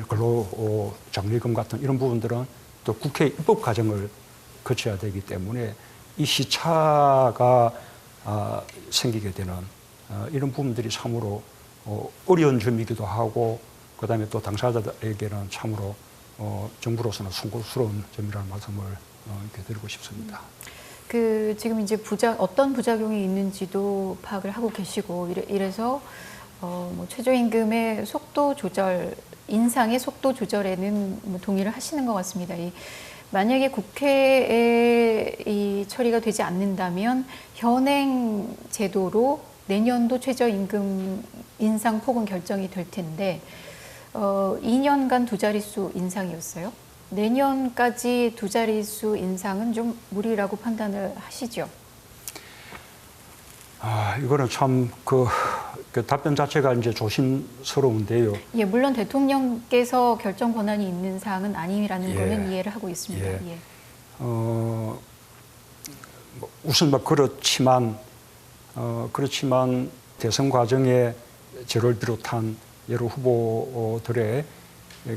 근로장려금 같은 이런 부분들은 또 국회 입법 과정을 거쳐야 되기 때문에 이 시차가 생기게 되는 이런 부분들이 참으로 어려운 점이기도 하고, 그다음에 또 당사자들에게는 참으로 정부로서는 송구스러운 점이라는 말씀을 이렇게 드리고 싶습니다. 지금 이제 어떤 부작용이 있는지도 파악을 하고 계시고 이래서 최저임금의 속도 조절, 인상의 속도 조절에는 동의를 하시는 것 같습니다. 만약에 국회에 이 처리가 되지 않는다면 현행 제도로 내년도 최저임금 인상 폭은 결정이 될 텐데 2년간 두 자릿수 인상이었어요. 내년까지 두 자릿수 인상은 좀 무리라고 판단을 하시죠? 이거는 참 그 답변 자체가 이제 조심스러운데요. 예, 물론 대통령께서 결정 권한이 있는 사항은 아니라는 거는 이해를 하고 있습니다. 우선 그렇지만 대선 과정에 저를 비롯한 여러 후보들의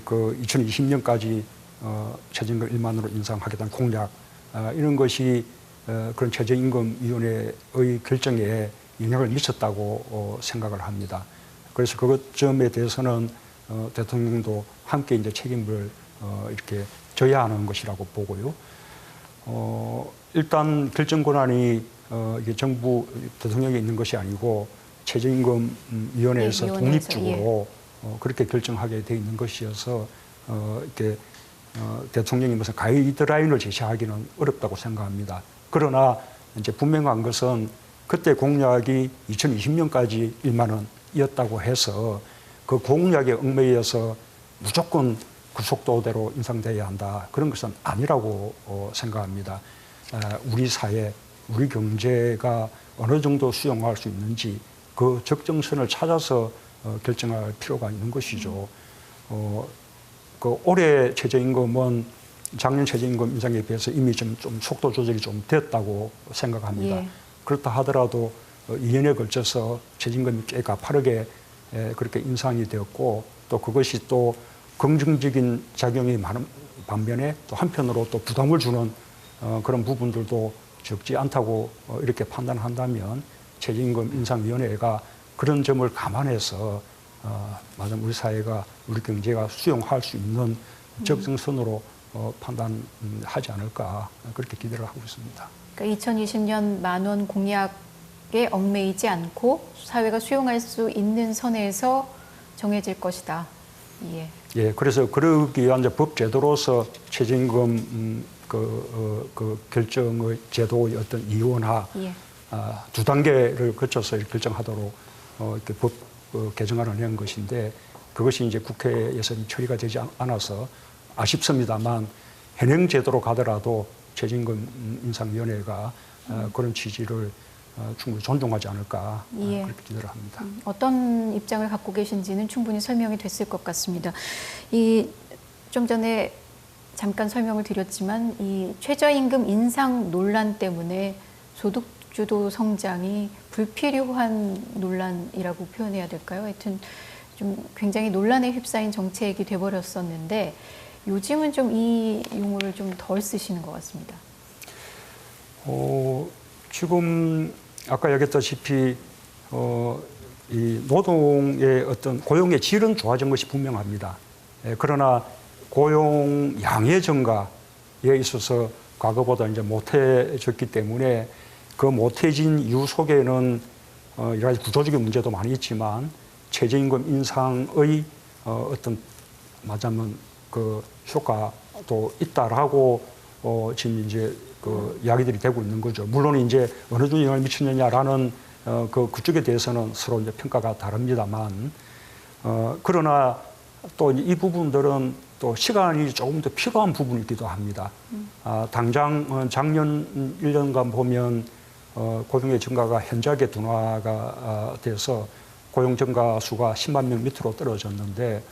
2020년까지 최저임금 1만으로 인상하겠다는 공약 이런 것이 그런 최저임금위원회의 결정에 영향을 미쳤다고 생각을 합니다. 그래서 그 점에 대해서는 대통령도 함께 이제 책임을 이렇게 져야 하는 것이라고 보고요. 일단 결정 권한이 이게 정부 대통령에 있는 것이 아니고 최저임금위원회에서 독립적으로 그렇게 결정하게 돼 있는 것이어서 이렇게 대통령이 무슨 가이드라인을 제시하기는 어렵다고 생각합니다. 그러나 이제 분명한 것은 그때 공약이 2020년까지 1만 원이었다고 해서 그 공약에 얽매여서 무조건 그 속도대로 인상돼야 한다. 그런 것은 아니라고 생각합니다. 우리 사회 우리 경제가 어느 정도 수용할 수 있는지 그 적정선을 찾아서 결정할 필요가 있는 것이죠. 그 올해 최저임금은 작년 최저임금 인상에 비해서 이미 좀 속도 조절이 좀 됐다고 생각합니다. 예. 그렇다 하더라도 2년에 걸쳐서 최저임금이 꽤 가파르게 그렇게 인상이 되었고 또 그것이 또 긍정적인 작용이 많은 반면에 또 한편으로 또 부담을 주는 그런 부분들도 적지 않다고 이렇게 판단한다면 최저임금 인상위원회가 그런 점을 감안해서 맞아 우리 사회가 우리 경제가 수용할 수 있는 적정선으로 판단하지 않을까 그렇게 기대를 하고 있습니다. 그러니까 2020년 만원 공약에 얽매이지 않고 사회가 수용할 수 있는 선에서 정해질 것이다. 예. 예, 그래서 그러기 위한 이제 법 제도로서 최저임금 그 결정의 제도의 어떤 이원화 예. 두 단계를 거쳐서 결정하도록 이렇게 법 개정안을 낸 것인데 그것이 이제 국회에서 처리가 되지 않아서 아쉽습니다만 현행 제도로 가더라도 최저임금 인상위원회가 그런 취지를 충분히 존중하지 않을까 예. 그렇게 기대를 합니다. 어떤 입장을 갖고 계신지는 충분히 설명이 됐을 것 같습니다. 좀 전에 잠깐 설명을 드렸지만 이 최저임금 인상 논란 때문에 소득주도 성장이 불필요한 논란이라고 표현해야 될까요? 하여튼 좀 굉장히 논란에 휩싸인 정책이 돼버렸었는데 요즘은 좀 이 용어를 좀 덜 쓰시는 것 같습니다. 지금 아까 얘기했다시피 이 노동의 어떤 고용의 질은 좋아진 것이 분명합니다. 그러나 고용 양의 증가에 있어서 과거보다 이제 못해졌기 때문에 그 못해진 이유 속에는 여러 가지 구조적인 문제도 많이 있지만 최저임금 인상의 어떤 말하자면 그 효과도 있다라고 지금 이제 그 이야기들이 되고 있는 거죠. 물론 이제 어느 정도 영향을 미치느냐라는 그쪽에 대해서는 서로 이제 평가가 다릅니다만 그러나 또 이 부분들은 또 시간이 조금 더 필요한 부분이기도 합니다. 당장 작년 1년간 보면 고용의 증가가 현저하게 둔화가 돼서 고용 증가 수가 10만 명 밑으로 떨어졌는데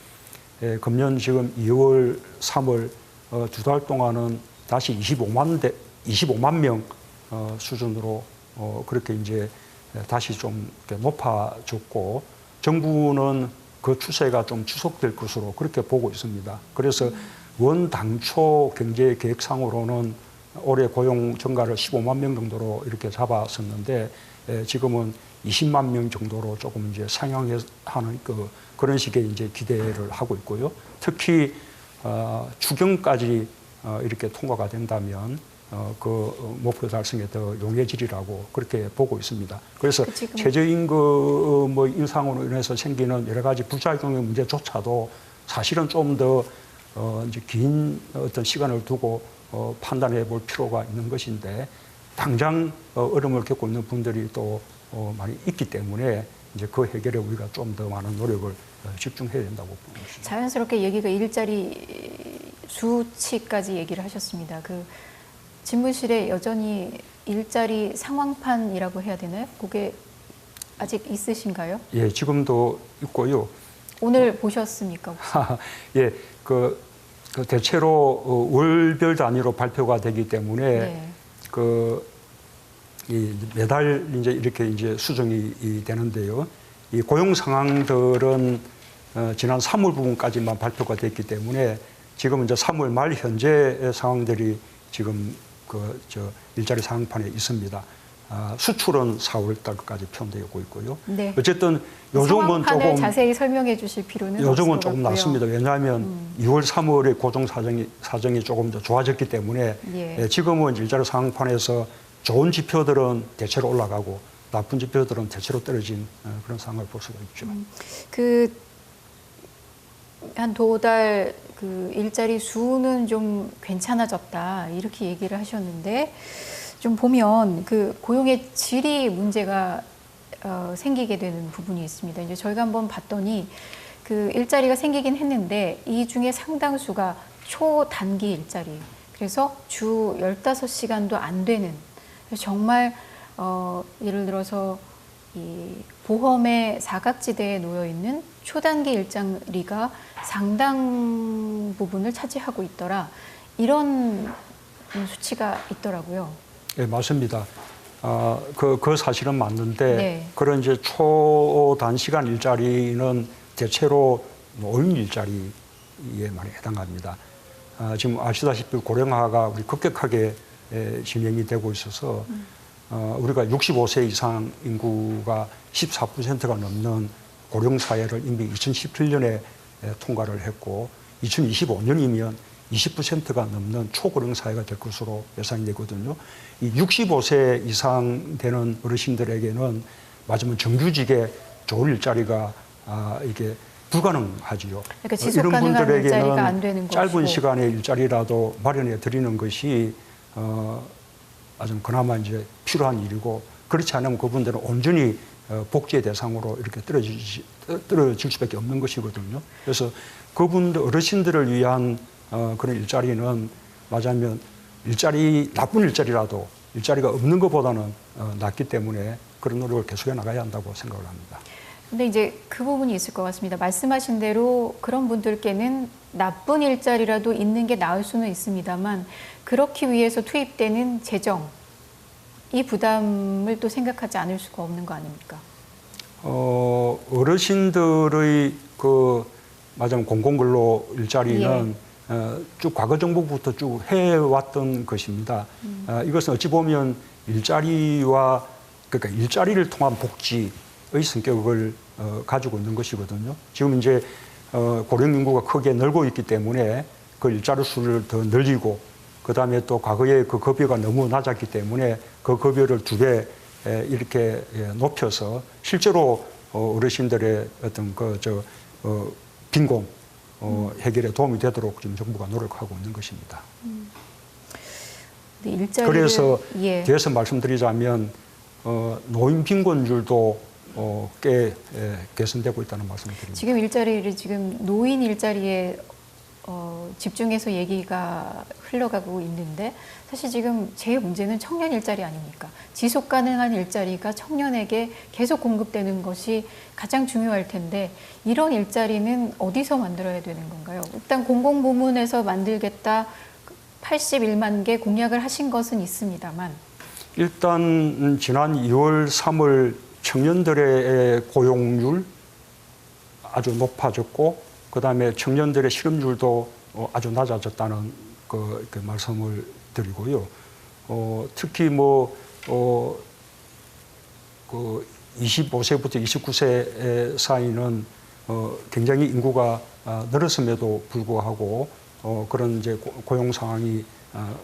금년 지금 2월, 3월 두 달 동안은 다시 25만 명 수준으로 그렇게 이제 다시 좀 높아졌고 정부는 그 추세가 좀 지속될 것으로 그렇게 보고 있습니다. 그래서 원 당초 경제 계획상으로는 올해 고용 증가를 15만 명 정도로 이렇게 잡았었는데 지금은 20만 명 정도로 조금 이제 상향하는 그런 식의 이제 기대를 하고 있고요. 특히 추경까지 이렇게 통과가 된다면 그 목표 달성에 더 용이해지리라고 그렇게 보고 있습니다. 그래서 최저임금 인상으로 인해서 생기는 여러 가지 부작용의 문제조차도 사실은 좀 더 이제 긴 어떤 시간을 두고 판단해 볼 필요가 있는 것인데 당장 어려움을 겪고 있는 분들이 또 많이 있기 때문에 이제 그 해결에 우리가 좀 더 많은 노력을 집중해야 된다고 보는 것입니다. 자연스럽게 얘기가 일자리 수치까지 얘기를 하셨습니다. 그 집무실에 여전히 일자리 상황판이라고 해야 되나요? 그게 아직 있으신가요? 예, 지금도 있고요. 오늘 보셨습니까? 혹시? 예, 그 대체로 월별 단위로 발표가 되기 때문에 네. 매달 이제 이렇게 이제 수정이 되는데요. 이 고용 상황들은 지난 3월 부분까지만 발표가 됐기 때문에 지금 이제 3월 말 현재 상황들이 지금 일자리 상황판에 있습니다. 수출은 4월 달까지 표현되고 있고요. 네. 어쨌든 요즘은 조금 자세히 설명해 주실 필요는 요즘은 없을 조금 것 같고요. 낫습니다. 왜냐하면 2월, 3월에 고용 사정이 조금 더 좋아졌기 때문에 예. 지금은 일자리 상황판에서 좋은 지표들은 대체로 올라가고 나쁜 지표들은 대체로 떨어진 그런 상황을 볼 수가 있죠. 한 두 달 그 일자리 수는 좀 괜찮아졌다 이렇게 얘기를 하셨는데 좀 보면 그 고용의 질이 문제가 생기게 되는 부분이 있습니다. 이제 저희가 한번 봤더니 그 일자리가 생기긴 했는데 이 중에 상당수가 초단기 일자리. 그래서 주 15시간도 안 되는 정말 예를 들어서 이 보험의 사각지대에 놓여 있는 초단기 일자리가 상당 부분을 차지하고 있더라. 이런 수치가 있더라고요. 네, 맞습니다. 그 사실은 맞는데 네. 그런 이제 초단시간 일자리는 대체로 노인 일자리에 많이 해당합니다. 지금 아시다시피 고령화가 우리 급격하게 진행이 되고 있어서 우리가 65세 이상 인구가 14%가 넘는 고령사회를 이미 2017년에 통과를 했고 2025년이면 20%가 넘는 초고령사회가 될 것으로 예상이 되거든요. 이 65세 이상 되는 어르신들에게는 맞으면 정규직의 좋은 일자리가 이게 불가능하지요. 그러니까 지속 가능한 일자리가 안 되는 짧은 것이고. 시간의 일자리라도 마련해 드리는 것이 아주 그나마 이제 필요한 일이고 그렇지 않으면 그분들은 온전히 복지의 대상으로 이렇게 떨어질 수밖에 없는 것이거든요. 그래서 그분들 어르신들을 위한 그런 일자리는 맞으면 나쁜 일자리라도 일자리가 없는 것보다는 낫기 때문에 그런 노력을 계속해 나가야 한다고 생각을 합니다. 근데 이제 그 부분이 있을 것 같습니다. 말씀하신 대로 그런 분들께는 나쁜 일자리라도 있는 게 나을 수는 있습니다만 그렇기 위해서 투입되는 재정, 이 부담을 또 생각하지 않을 수가 없는 거 아닙니까? 어르신들의 맞으면 공공근로 일자리는 쭉 과거 정부부터 쭉 해왔던 것입니다. 이것은 어찌 보면 일자리와 그러니까 일자리를 통한 복지의 성격을 가지고 있는 것이거든요. 지금 이제 고령 인구가 크게 늘고 있기 때문에 그 일자리 수를 더 늘리고 그다음에 또 과거에 그 급여가 너무 낮았기 때문에 그 급여를 2배 이렇게 높여서 실제로 어르신들의 어떤 빈곤 해결에 도움이 되도록 지금 정부가 노력하고 있는 것입니다. 그래서 뒤에서 말씀드리자면 노인 빈곤율도 꽤 개선되고 있다는 말씀을 드립니다. 지금 일자리를 지금 노인 일자리에 집중해서 얘기가 흘러가고 있는데 사실 지금 제일 문제는 청년 일자리 아닙니까? 지속 가능한 일자리가 청년에게 계속 공급되는 것이 가장 중요할 텐데 이런 일자리는 어디서 만들어야 되는 건가요? 일단 공공부문에서 만들겠다 81만 개 공약을 하신 것은 있습니다만 일단 지난 2월, 3월 청년들의 고용률 아주 높아졌고 그다음에 청년들의 실업률도 아주 낮아졌다는 그 말씀을 드리고요. 특히 25세부터 29세 사이는 굉장히 인구가 늘었음에도 불구하고 그런 이제 고용 상황이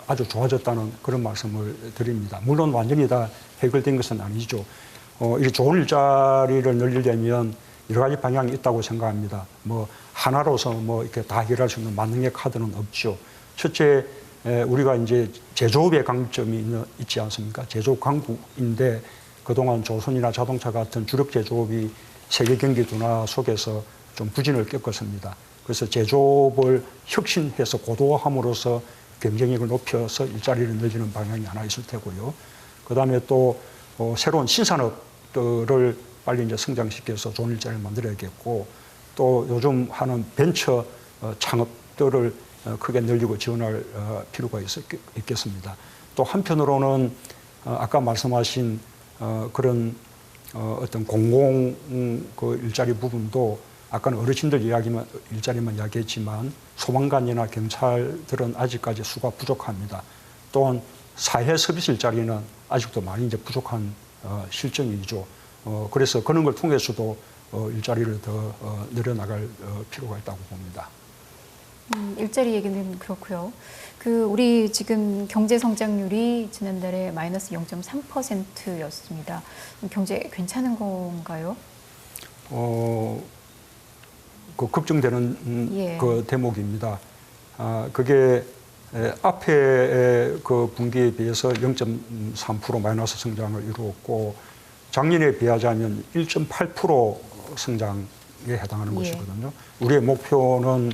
아주 좋아졌다는 그런 말씀을 드립니다. 물론 완전히 다 해결된 것은 아니죠. 이 좋은 일자리를 늘리려면 여러 가지 방향이 있다고 생각합니다. 하나로서 이렇게 다 해결할 수 있는 만능의 카드는 없죠. 첫째, 우리가 이제 제조업의 강점이 있지 않습니까? 제조업 강국인데 그동안 조선이나 자동차 같은 주력 제조업이 세계 경기 둔화 속에서 좀 부진을 겪었습니다. 그래서 제조업을 혁신해서 고도화함으로써 경쟁력을 높여서 일자리를 늘리는 방향이 하나 있을 테고요. 그다음에 또 새로운 신산업들을 빨리 이제 성장시켜서 좋은 일자리를 만들어야겠고 또 요즘 하는 벤처 창업들을 크게 늘리고 지원할 필요가 있겠습니다. 또 한편으로는 아까 말씀하신 그런 어떤 공공 일자리 부분도 아까는 어르신들 일자리만 이야기했지만 소방관이나 경찰들은 아직까지 수가 부족합니다. 또한 사회 서비스 일자리는 아직도 많이 이제 부족한 실정이죠. 그래서 그런 걸 통해서도 일자리를 더 늘려나갈 필요가 있다고 봅니다. 일자리 얘기는 그렇고요. 우리 지금 경제 성장률이 지난달에 마이너스 0.3%였습니다. 경제 괜찮은 건가요? 걱정되는 그 대목입니다. 그게 앞에 그 분기에 비해서 0.3% 마이너스 성장을 이루었고 작년에 비하자면 1.8% 성장에 해당하는 것이거든요. 우리의 목표는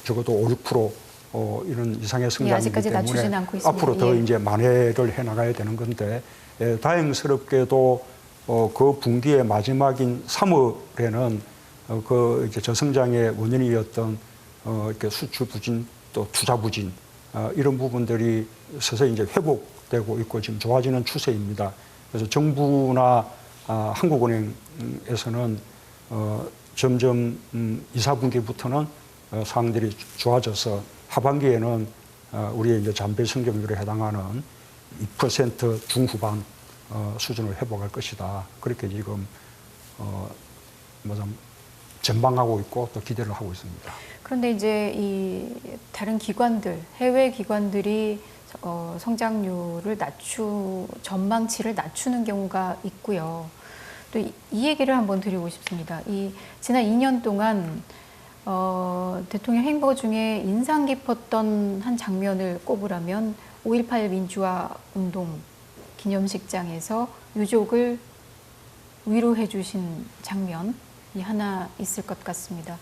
적어도 5, 6% 이런 이상의 예, 성장이기 아직까지 낮추진 때문에 않고 있습니다. 앞으로 더 예. 이제 만회를 해 나가야 되는 건데 다행스럽게도 그 분기의 마지막인 3월에는 그 이제 저성장의 원인이었던 이렇게 수출 부진 또 투자 부진 이런 부분들이 서서히 이제 회복되고 있고 지금 좋아지는 추세입니다. 그래서 정부나 한국은행에서는 점점 2, 4분기부터는 상황들이 좋아져서 하반기에는 우리의 이제 잠재 성장률에 해당하는 2% 중후반 수준을 회복할 것이다. 그렇게 지금 좀 전망하고 있고 또 기대를 하고 있습니다. 그런데 이제 이 다른 기관들, 해외 기관들이 성장률을 전망치를 낮추는 경우가 있고요. 또 이 얘기를 한번 드리고 싶습니다. 지난 2년 동안 대통령 행보 중에 인상 깊었던 한 장면을 꼽으라면 5.18 민주화 운동 기념식장에서 유족을 위로해 주신 장면이 하나 있을 것 같습니다.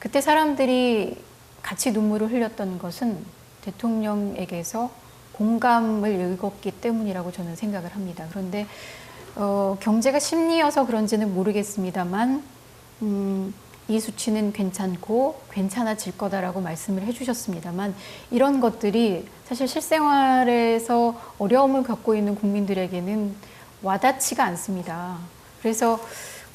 그때 사람들이 같이 눈물을 흘렸던 것은 대통령에게서 공감을 읽었기 때문이라고 저는 생각을 합니다. 그런데 경제가 심리여서 그런지는 모르겠습니다만 이 수치는 괜찮고 괜찮아질 거다라고 말씀을 해주셨습니다만 이런 것들이 사실 실생활에서 어려움을 겪고 있는 국민들에게는 와닿지가 않습니다. 그래서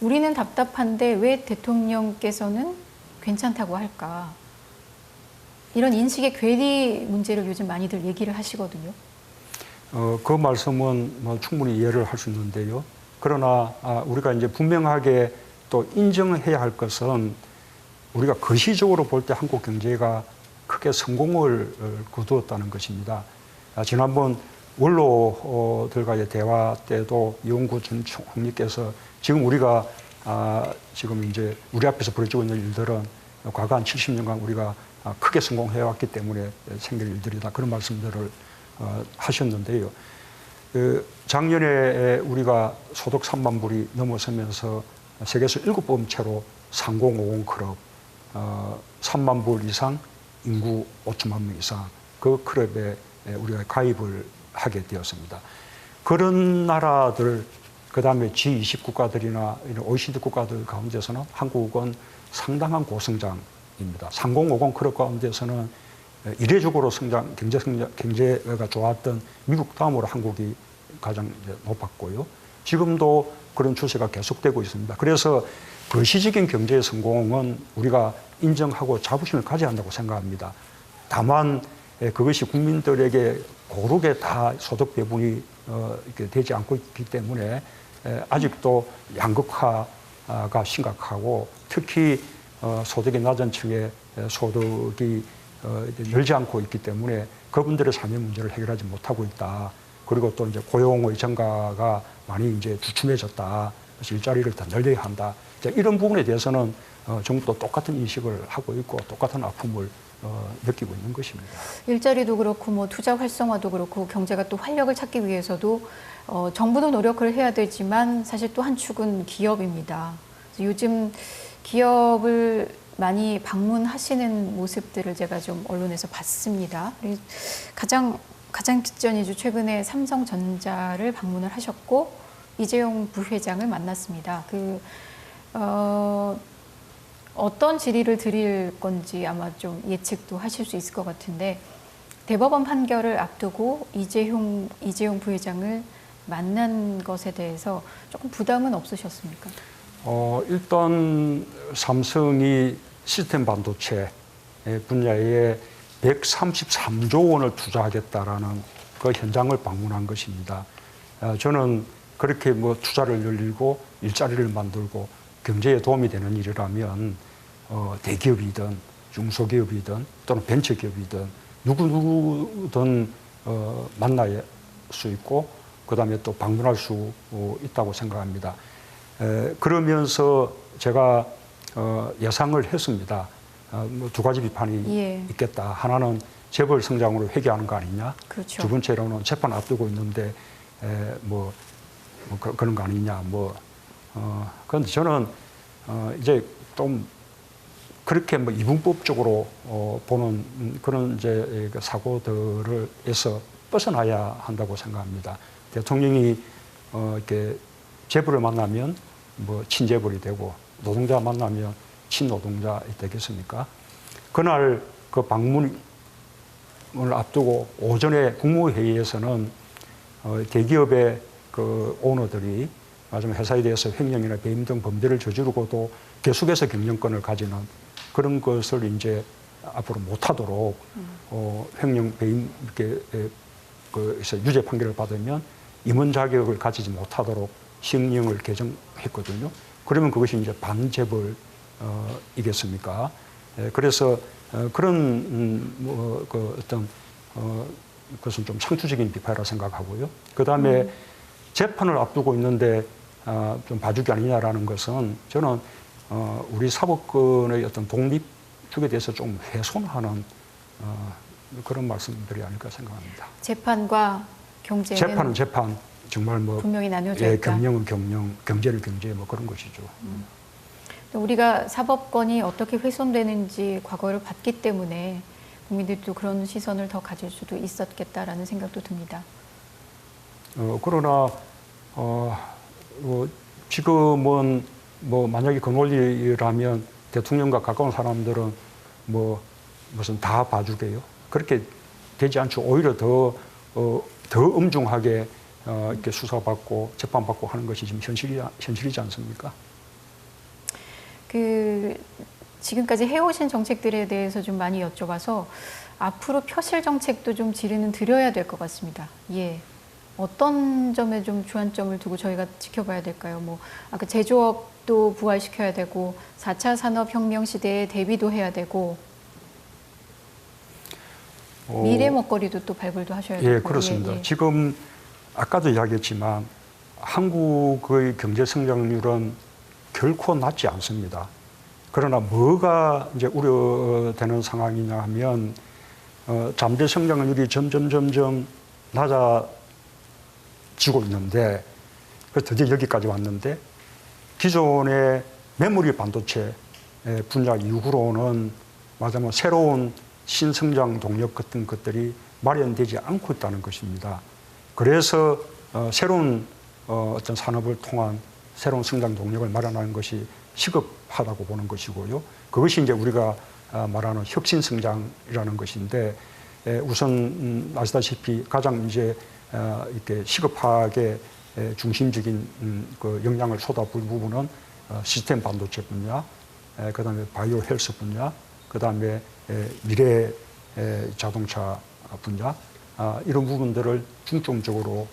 우리는 답답한데 왜 대통령께서는 괜찮다고 할까? 이런 인식의 괴리 문제를 요즘 많이들 얘기를 하시거든요. 그 말씀은 뭐 충분히 이해를 할 수 있는데요. 그러나 우리가 이제 분명하게 또 인정해야 할 것은 우리가 거시적으로 볼 때 한국 경제가 크게 성공을 거두었다는 것입니다. 지난번 원로들과의 대화 때도 이용구 전 총리께서 지금 우리가 지금 이제 우리 앞에서 벌어지고 있는 일들은 과거 한 70년간 우리가 크게 성공해왔기 때문에 생길 일들이다. 그런 말씀들을 하셨는데요. 작년에 우리가 소득 3만 불이 넘어서면서 세계에서 7번째로 3050 클럽, 3만 불 이상 인구 5천만 명 이상 그 클럽에 우리가 가입을 하게 되었습니다. 그런 나라들, 그 다음에 G20 국가들이나 이런 OECD 국가들 가운데서는 한국은 상당한 고성장입니다. 3050 클럽 가운데서는 이례적으로 경제가 좋았던 미국 다음으로 한국이 가장 높았고요. 지금도 그런 추세가 계속되고 있습니다. 그래서 거시적인 경제의 성공은 우리가 인정하고 자부심을 가져야 한다고 생각합니다. 다만 그것이 국민들에게 고르게 다 소득 배분이 이렇게 되지 않고 있기 때문에 아직도 양극화가 심각하고 특히 소득이 낮은 층의 소득이 늘지 않고 있기 때문에 그분들의 삶의 문제를 해결하지 못하고 있다. 그리고 또 이제 고용의 증가가 많이 이제 주춤해졌다. 그래서 일자리를 더 늘려야 한다. 이런 부분에 대해서는 정부도 똑같은 인식을 하고 있고 똑같은 아픔을 느끼고 있는 것입니다. 일자리도 그렇고 뭐 투자 활성화도 그렇고 경제가 또 활력을 찾기 위해서도 정부도 노력을 해야 되지만 사실 또 한 축은 기업입니다. 요즘 기업을 많이 방문하시는 모습들을 제가 좀 언론에서 봤습니다. 가장 직전이죠. 최근에 삼성전자를 방문을 하셨고 이재용 부회장을 만났습니다. 어떤 질의를 드릴 건지 아마 좀 예측도 하실 수 있을 것 같은데 대법원 판결을 앞두고 이재용 부회장을 만난 것에 대해서 조금 부담은 없으셨습니까? 일단 삼성이 시스템 반도체 분야에 133조 원을 투자하겠다라는 그 현장을 방문한 것입니다. 저는 그렇게 뭐 투자를 늘리고 일자리를 만들고 경제에 도움이 되는 일이라면 대기업이든 중소기업이든 또는 벤처기업이든 누구든 만날 수 있고 그다음에 또 방문할 수 있다고 생각합니다. 그러면서 제가 예상을 했습니다. 뭐 두 가지 비판이 있겠다. 하나는 재벌 성장으로 회귀하는 거 아니냐. 그렇죠. 두 번째로는 재판 앞두고 있는데 그런 거 아니냐. 그런데 저는 이제 좀 그렇게 뭐 이분법적으로 보는 그런 이제 사고들에서 벗어나야 한다고 생각합니다. 대통령이 이렇게 재벌을 만나면 뭐 친재벌이 되고 노동자 만나면 친노동자 되겠습니까? 그날 그 방문을 앞두고 오전에 국무회의에서는 대기업의 그 오너들이 마지막 회사에 대해서 횡령이나 배임 등 범죄를 저지르고도 계속해서 경영권을 가지는 그런 것을 이제 앞으로 못하도록 횡령 배임 이렇게 그래서 유죄 판결을 받으면 임원 자격을 가지지 못하도록 시행령을 개정했거든요. 그러면 그것이 이제 반재벌이겠습니까? 그래서 그런 그 어떤 그것은 좀 상투적인 비판이라 생각하고요. 그 다음에 재판을 앞두고 있는데 좀 봐주기 아니냐라는 것은 저는 우리 사법권의 어떤 독립축에 대해서 좀 훼손하는 그런 말씀들이 아닐까 생각합니다. 재판과 경제는 재판은 재판, 정말 뭐 분명히 나뉘어져 있다. 경영은 경영, 경제는 경제 뭐 그런 것이죠. 우리가 사법권이 어떻게 훼손되는지 과거를 봤기 때문에 국민들도 그런 시선을 더 가질 수도 있었겠다라는 생각도 듭니다. 그러나 지금은 뭐 만약에 그 논리라면 대통령과 가까운 사람들은 뭐 무슨 다 봐주게요. 그렇게 되지 않죠. 오히려 더 엄중하게 이렇게 수사받고 재판받고 하는 것이 지금 현실이지 않습니까? 지금까지 해오신 정책들에 대해서 좀 많이 여쭤봐서 앞으로 펴실 정책도 좀 질의는 드려야 될 것 같습니다. 예. 어떤 점에 좀 주안점을 두고 저희가 지켜봐야 될까요? 뭐 아까 제조업도 부활시켜야 되고 4차 산업혁명 시대에 대비도 해야 되고 미래 먹거리도 또 발굴도 하셔야 되고. 예, 그렇습니다. 지금 아까도 이야기했지만 한국의 경제 성장률은 결코 낮지 않습니다. 그러나 뭐가 이제 우려되는 상황이냐 하면 잠재 성장률이 점점 낮아지고 있는데 그래서 드디어 여기까지 왔는데 기존의 메모리 반도체 분야 이후로는 말하자면 새로운 신성장 동력 같은 것들이 마련되지 않고 있다는 것입니다. 그래서 새로운 어떤 산업을 통한 새로운 성장 동력을 마련하는 것이 시급하다고 보는 것이고요. 그것이 이제 우리가 말하는 혁신 성장이라는 것인데 우선 아시다시피 가장 이제 이렇게 시급하게 중심적인 그 역량을 쏟아부을 부분은 시스템 반도체 분야, 그다음에 바이오 헬스 분야, 그다음에 미래 자동차 분야 이런 부분들을 중점적으로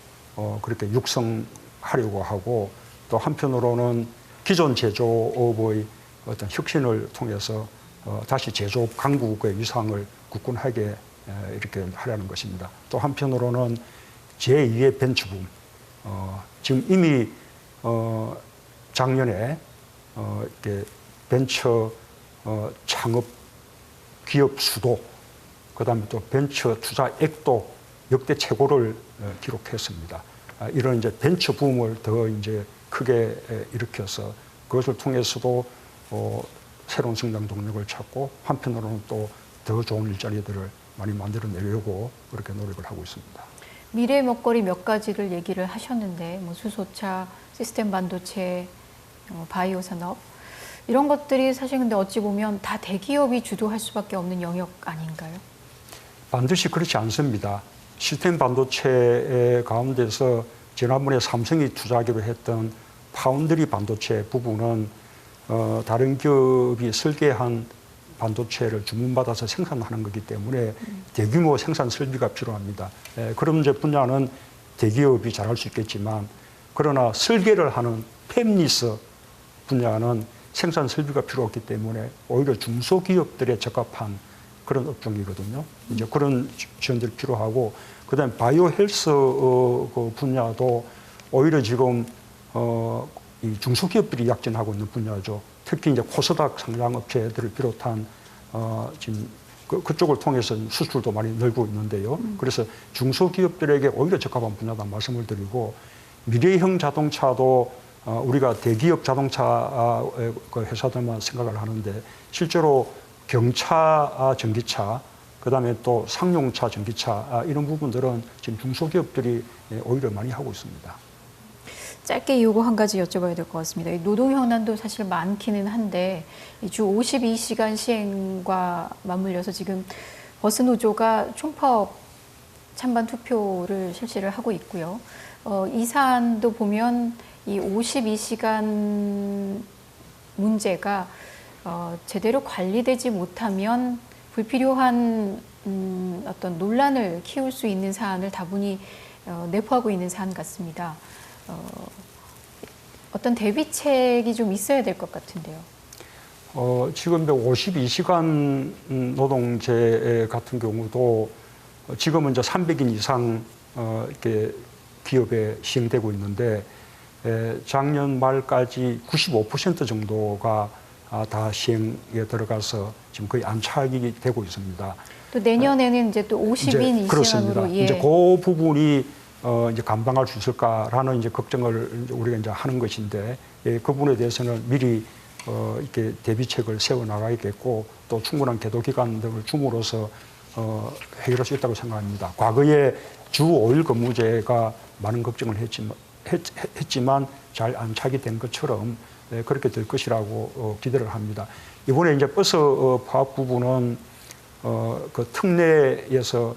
그렇게 육성하려고 하고 또 한편으로는 기존 제조업의 어떤 혁신을 통해서 다시 제조업 강국의 위상을 굳건하게 이렇게 하려는 것입니다. 또 한편으로는 제2의 벤처붐, 지금 이미 작년에 이렇게 벤처 창업 기업 수도, 그다음에 또 벤처 투자액도 역대 최고를 기록했습니다. 이런 이제 벤처 붐을 더 이제 크게 일으켜서 그것을 통해서도 새로운 성장 동력을 찾고 한편으로는 또 더 좋은 일자리들을 많이 만들어내려고 그렇게 노력을 하고 있습니다. 미래 먹거리 몇 가지를 얘기를 하셨는데 뭐 수소차, 시스템 반도체, 바이오 산업 이런 것들이 사실 근데 어찌 보면 다 대기업이 주도할 수밖에 없는 영역 아닌가요? 반드시 그렇지 않습니다. 시스템 반도체 가운데서 지난번에 삼성이 투자하기로 했던 파운드리 반도체 부분은 다른 기업이 설계한 반도체를 주문받아서 생산하는 거기 때문에 대규모 생산 설비가 필요합니다. 그런 이제 분야는 대기업이 잘할 수 있겠지만 그러나 설계를 하는 팹리스 분야는 생산 설비가 필요 없기 때문에 오히려 중소기업들에 적합한 그런 업종이거든요. 이제 그런 지원들이 필요하고 그다음에 바이오 헬스 그 분야도 오히려 지금 이 중소기업들이 약진하고 있는 분야죠. 특히 이제 코스닥 상장 업체들을 비롯한 지금 그쪽을 통해서 수출도 많이 늘고 있는데요. 그래서 중소기업들에게 오히려 적합한 분야다 말씀을 드리고 미래형 자동차도 우리가 대기업 자동차 그 회사들만 생각을 하는데 실제로 경차, 전기차, 그다음에 또 상용차, 전기차 이런 부분들은 지금 중소기업들이 오히려 많이 하고 있습니다. 짧게 요거 한 가지 여쭤봐야 될 것 같습니다. 이 노동 현안도 사실 많기는 한데 주 52시간 시행과 맞물려서 지금 버스 노조가 총파업 찬반 투표를 실시를 하고 있고요. 이 사안도 보면 이 52시간 문제가 제대로 관리되지 못하면 불필요한 어떤 논란을 키울 수 있는 사안을 다분히 내포하고 있는 사안 같습니다. 어떤 대비책이 좀 있어야 될 것 같은데요. 지금 52시간 노동제 같은 경우도 지금은 이제 300인 이상 이렇게 기업에 시행되고 있는데 작년 말까지 95% 정도가 다 시행에 들어가서 지금 거의 안착이 되고 있습니다. 또 내년에는 이제 또 50인 그렇습니다. 이상으로 이제 그 부분이 이제 감당할 수 있을까라는 이제 걱정을 우리가 이제 하는 것인데 그 부분에 대해서는 미리 이렇게 대비책을 세워 나가야겠고 또 충분한 계도 기간 등을 줌으로써 해결할 수 있다고 생각합니다. 과거에 주 5일 근무제가 많은 걱정을 했지만 잘 안착이 된 것처럼 그렇게 될 것이라고 기대를 합니다. 이번에 이제 버스 파업 부분은 그 특례에서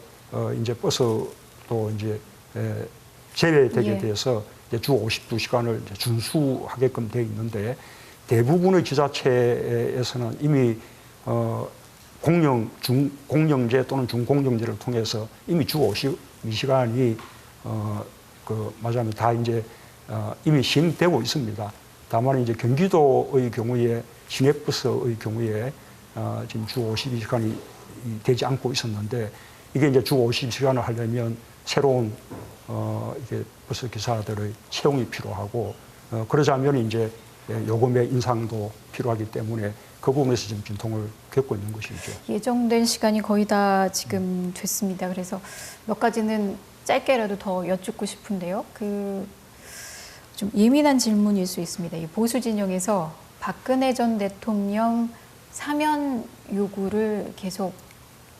이제 버스도 이제 제외되게 돼서 이제 주 52시간을 이제 준수하게끔 되어 있는데 대부분의 지자체에서는 이미 공영제 또는 중공영제를 통해서 이미 주 52시간이 말하자면 다 이제 이미 시행되고 있습니다. 다만 이제 경기도의 경우에 시내버스의 경우에 지금 주 52시간이 되지 않고 있었는데 이게 이제 주 52시간을 하려면 새로운 이게 버스 기사들의 채용이 필요하고 그러자면 이제 요금의 인상도 필요하기 때문에 그 부분에서 지금 진통을 겪고 있는 것이죠. 예정된 시간이 거의 다 지금 됐습니다. 그래서 몇 가지는 짧게라도 더 여쭙고 싶은데요. 좀 예민한 질문일 수 있습니다. 이 보수 진영에서 박근혜 전 대통령 사면 요구를 계속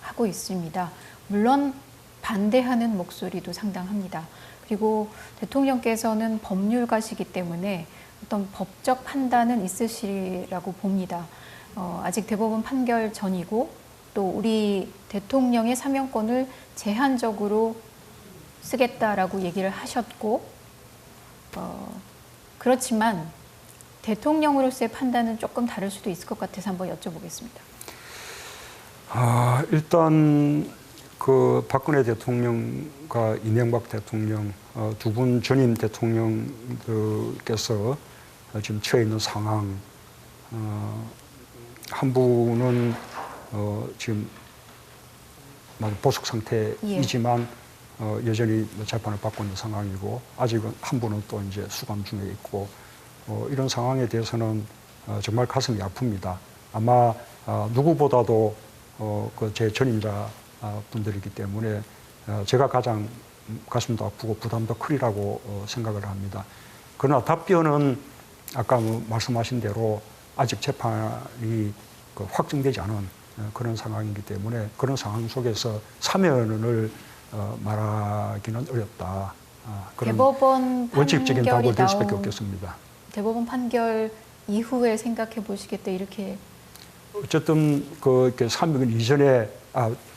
하고 있습니다. 물론 반대하는 목소리도 상당합니다. 그리고 대통령께서는 법률가시기 때문에 어떤 법적 판단은 있으시라고 봅니다. 아직 대법원 판결 전이고 또 우리 대통령의 사면권을 제한적으로 쓰겠다라고 얘기를 하셨고 그렇지만 대통령으로서의 판단은 조금 다를 수도 있을 것 같아서 한번 여쭤보겠습니다. 일단 그 박근혜 대통령과 이명박 대통령 두 분 전임 대통령께서 지금 처해 있는 상황, 한 분은 지금 보석 상태이지만 여전히 재판을 받고 있는 상황이고 아직은 한 분은 또 이제 수감 중에 있고 이런 상황에 대해서는 정말 가슴이 아픕니다. 아마 누구보다도 그 제 전임자 분들이기 때문에 제가 가장 가슴도 아프고 부담도 크리라고 생각을 합니다. 그러나 답변은 아까 말씀하신 대로 아직 재판이 확정되지 않은 그런 상황이기 때문에 그런 상황 속에서 사면을 말하기는 어렵다. 그런 대법원 원칙적인 답을 될 판결이 수밖에 나온 없겠습니다. 대법원 판결 이후에 생각해 보시겠다 이렇게. 어쨌든 그 사면 이전에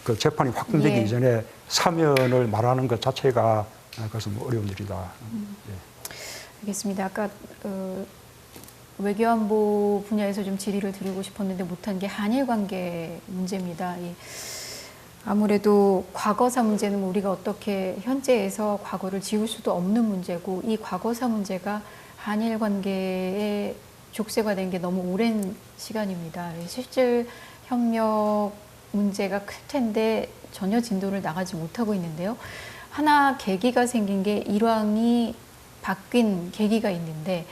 그 재판이 확정되기 예. 이전에 사면을 말하는 것 자체가 그것은 뭐 어려운 일이다. 예. 알겠습니다. 아까 외교안보 분야에서 좀 질의를 드리고 싶었는데 못한 게 한일 관계 문제입니다. 아무래도 과거사 문제는 우리가 어떻게 현재에서 과거를 지울 수도 없는 문제고 이 과거사 문제가 한일 관계에 족쇄가 된 게 너무 오랜 시간입니다. 실질 협력 문제가 클 텐데 전혀 진도를 나가지 못하고 있는데요. 하나 계기가 생긴 게 일왕이 바뀐 계기가 있는데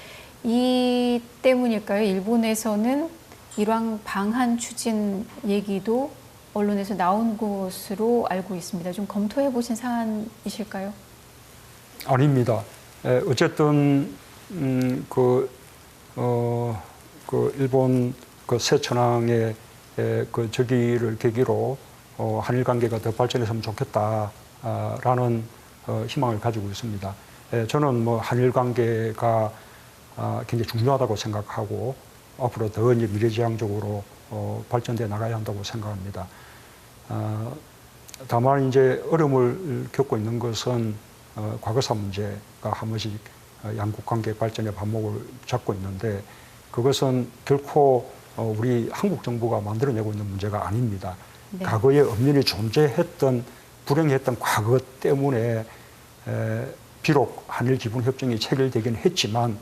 이 때문일까요? 일본에서는 일왕 방한 추진 얘기도 언론에서 나온 것으로 알고 있습니다. 좀 검토해 보신 사안이실까요? 아닙니다. 어쨌든 그 일본 그 새천왕의 그 즉위를 계기로 한일 관계가 더 발전했으면 좋겠다라는 희망을 가지고 있습니다. 저는 뭐 한일 관계가 굉장히 중요하다고 생각하고 앞으로 더 이제 미래지향적으로 발전돼 나가야 한다고 생각합니다. 다만 이제 어려움을 겪고 있는 것은 과거사 문제가 한 번씩 양국 관계 발전의 발목을 잡고 있는데 그것은 결코 우리 한국 정부가 만들어내고 있는 문제가 아닙니다. 네. 과거에 엄연히 존재했던 불행했던 과거 때문에 비록 한일 기본 협정이 체결되긴 했지만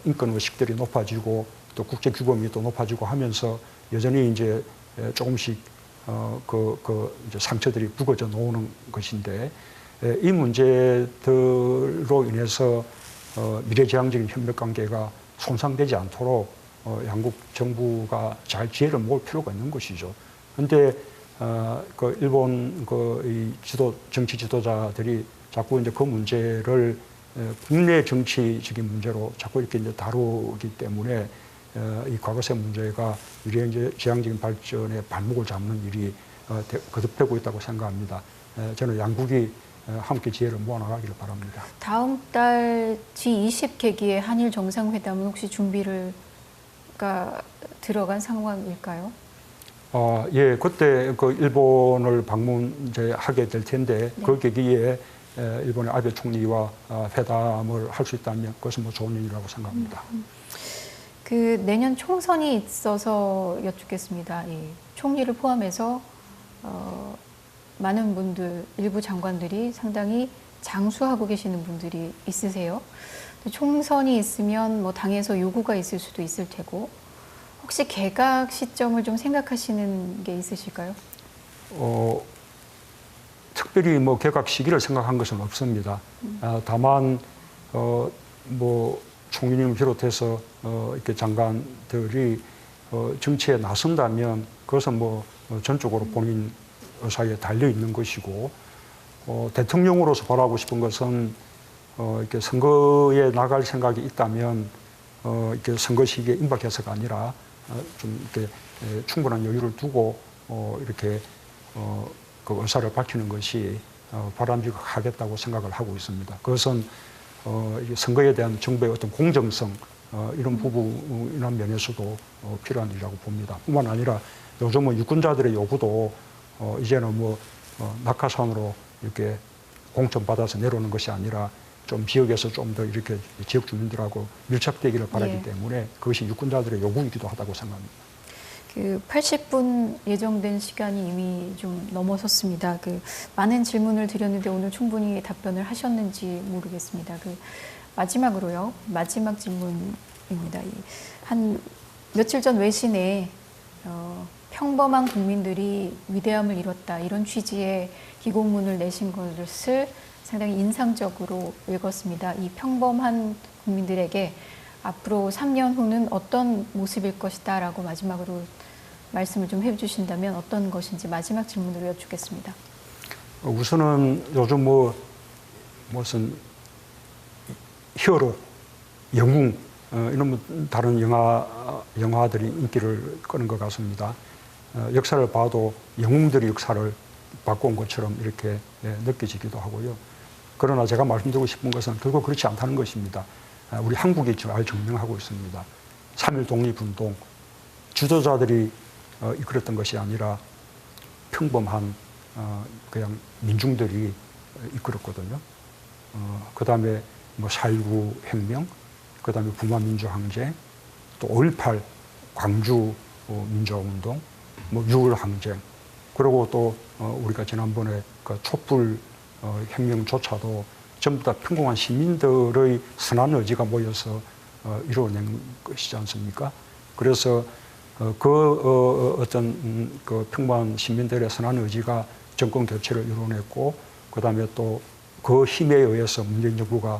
인권 의식들이 높아지고 또 국제 규범이 또 높아지고 하면서 여전히 이제 조금씩 이제 상처들이 부거져 놓는 것인데 이 문제들로 인해서 미래지향적인 협력 관계가 손상되지 않도록 양국 정부가 잘 지혜를 모을 필요가 있는 것이죠. 그런데 그 일본 이 정치 지도자들이 자꾸 이제 그 문제를 국내 정치적인 문제로 자꾸 이렇게 이제 다루기 때문에 이 과거세 문제가 미래지향적인 발전의 발목을 잡는 일이 거듭되고 있다고 생각합니다. 저는 양국이 함께 지혜를 모아나가기를 바랍니다. 다음 달 G20 계기의 한일 정상회담은 혹시 준비가 들어간 상황일까요? 예, 그때 그 일본을 방문하게 될 텐데 네. 그 계기에 일본의 아베 총리와 회담을 할 수 있다면 그것은 뭐 좋은 일이라고 생각합니다. 그 내년 총선이 있어서 여쭙겠습니다. 예, 총리를 포함해서 많은 분들, 일부 장관들이 상당히 장수하고 계시는 분들이 있으세요. 총선이 있으면 뭐 당에서 요구가 있을 수도 있을 테고 혹시 개각 시점을 좀 생각하시는 게 있으실까요? 특별히 뭐 개각 시기를 생각한 것은 없습니다. 다만 뭐 총리님을 비롯해서 이렇게 장관들이 정치에 나선다면 그것은 뭐 전적으로 본인 의사에 달려 있는 것이고 대통령으로서 바라고 싶은 것은 이렇게 선거에 나갈 생각이 있다면 이렇게 선거 시기에 임박해서가 아니라 좀 이렇게 충분한 여유를 두고 이렇게 그 의사를 밝히는 것이 바람직하겠다고 생각을 하고 있습니다. 그것은 이게 선거에 대한 정부의 어떤 공정성 이런 부분 이런 면에서도 필요한 일이라고 봅니다. 뿐만 아니라 요즘은 유권자들의 요구도 이제는 뭐 낙하산으로 이렇게 공천받아서 내려오는 것이 아니라 좀 지역에서 좀 더 이렇게 지역 주민들하고 밀착되기를 바라기 예. 때문에 그것이 유권자들의 요구이기도 하다고 생각합니다. 그 80분 예정된 시간이 이미 좀 넘어섰습니다. 그 많은 질문을 드렸는데 오늘 충분히 답변을 하셨는지 모르겠습니다. 그 마지막으로요. 마지막 질문입니다. 한 며칠 전 외신에 평범한 국민들이 위대함을 이뤘다 이런 취지의 기고문을 내신 것을 상당히 인상적으로 읽었습니다. 이 평범한 국민들에게 앞으로 3년 후는 어떤 모습일 것이다 라고 마지막으로 말씀을 좀 해주신다면 어떤 것인지 마지막 질문으로 여쭙겠습니다. 우선은 요즘 무슨 히어로, 영웅 이런 다른 영화들이 인기를 끄는 것 같습니다. 역사를 봐도 영웅들이 역사를 바꿔온 것처럼 이렇게 느껴지기도 하고요. 그러나 제가 말씀드리고 싶은 것은 결국 그렇지 않다는 것입니다. 우리 한국이 잘 증명하고 있습니다. 3.1 독립운동, 지도자들이 이끌었던 것이 아니라 평범한 그냥 민중들이 이끌었거든요. 그 다음에 뭐 4.19 혁명, 그 다음에 북한민주항쟁, 또 5.18 광주 민주화운동, 뭐 6.25 항쟁, 그리고 또 우리가 지난번에 그 촛불 혁명조차도 전부 다 평범한 시민들의 선한 의지가 모여서 이루어낸 것이지 않습니까? 그래서 어떤 그 평범한 시민들의 선한 의지가 정권 교체를 이루어냈고, 그 다음에 또 그 힘에 의해서 문재인 정부가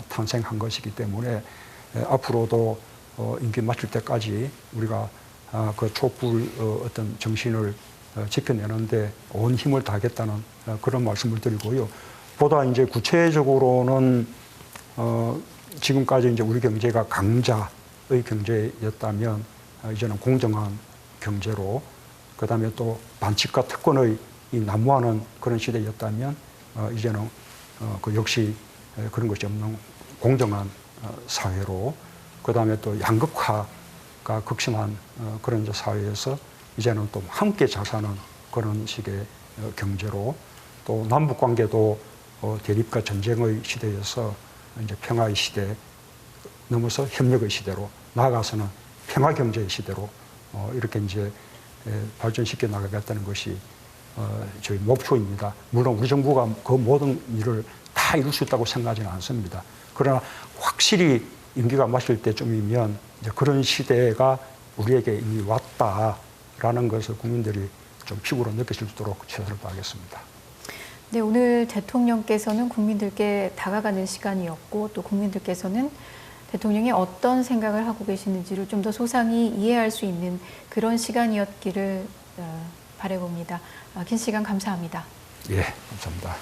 탄생한 것이기 때문에 앞으로도 임기 마칠 때까지 우리가 그 촛불 어떤 정신을 지켜내는데 온 힘을 다하겠다는 그런 말씀을 드리고요. 보다 이제 구체적으로는 지금까지 이제 우리 경제가 강자의 경제였다면 이제는 공정한 경제로, 그다음에 또 반칙과 특권의 이 난무하는 그런 시대였다면 이제는 그 역시 그런 것이 없는 공정한 사회로, 그다음에 또 양극화가 극심한 그런 이제 사회에서 이제는 또 함께 잘 사는 그런 식의 경제로, 또 남북 관계도 대립과 전쟁의 시대에서 이제 평화의 시대 넘어서 협력의 시대로, 나아가서는 평화 경제의 시대로 이렇게 이제 발전시켜 나가겠다는 것이 저희 목표입니다. 물론 우리 정부가 그 모든 일을 다 이룰 수 있다고 생각하지는 않습니다. 그러나 확실히 임기가 마실 때쯤이면 이제 그런 시대가 우리에게 이미 왔다라는 것을 국민들이 좀 피부로 느끼실 수 있도록 최선을 다하겠습니다. 네, 오늘 대통령께서는 국민들께 다가가는 시간이었고, 또 국민들께서는 대통령이 어떤 생각을 하고 계시는지를 좀 더 소상히 이해할 수 있는 그런 시간이었기를 바라봅니다. 긴 시간 감사합니다. 예, 감사합니다.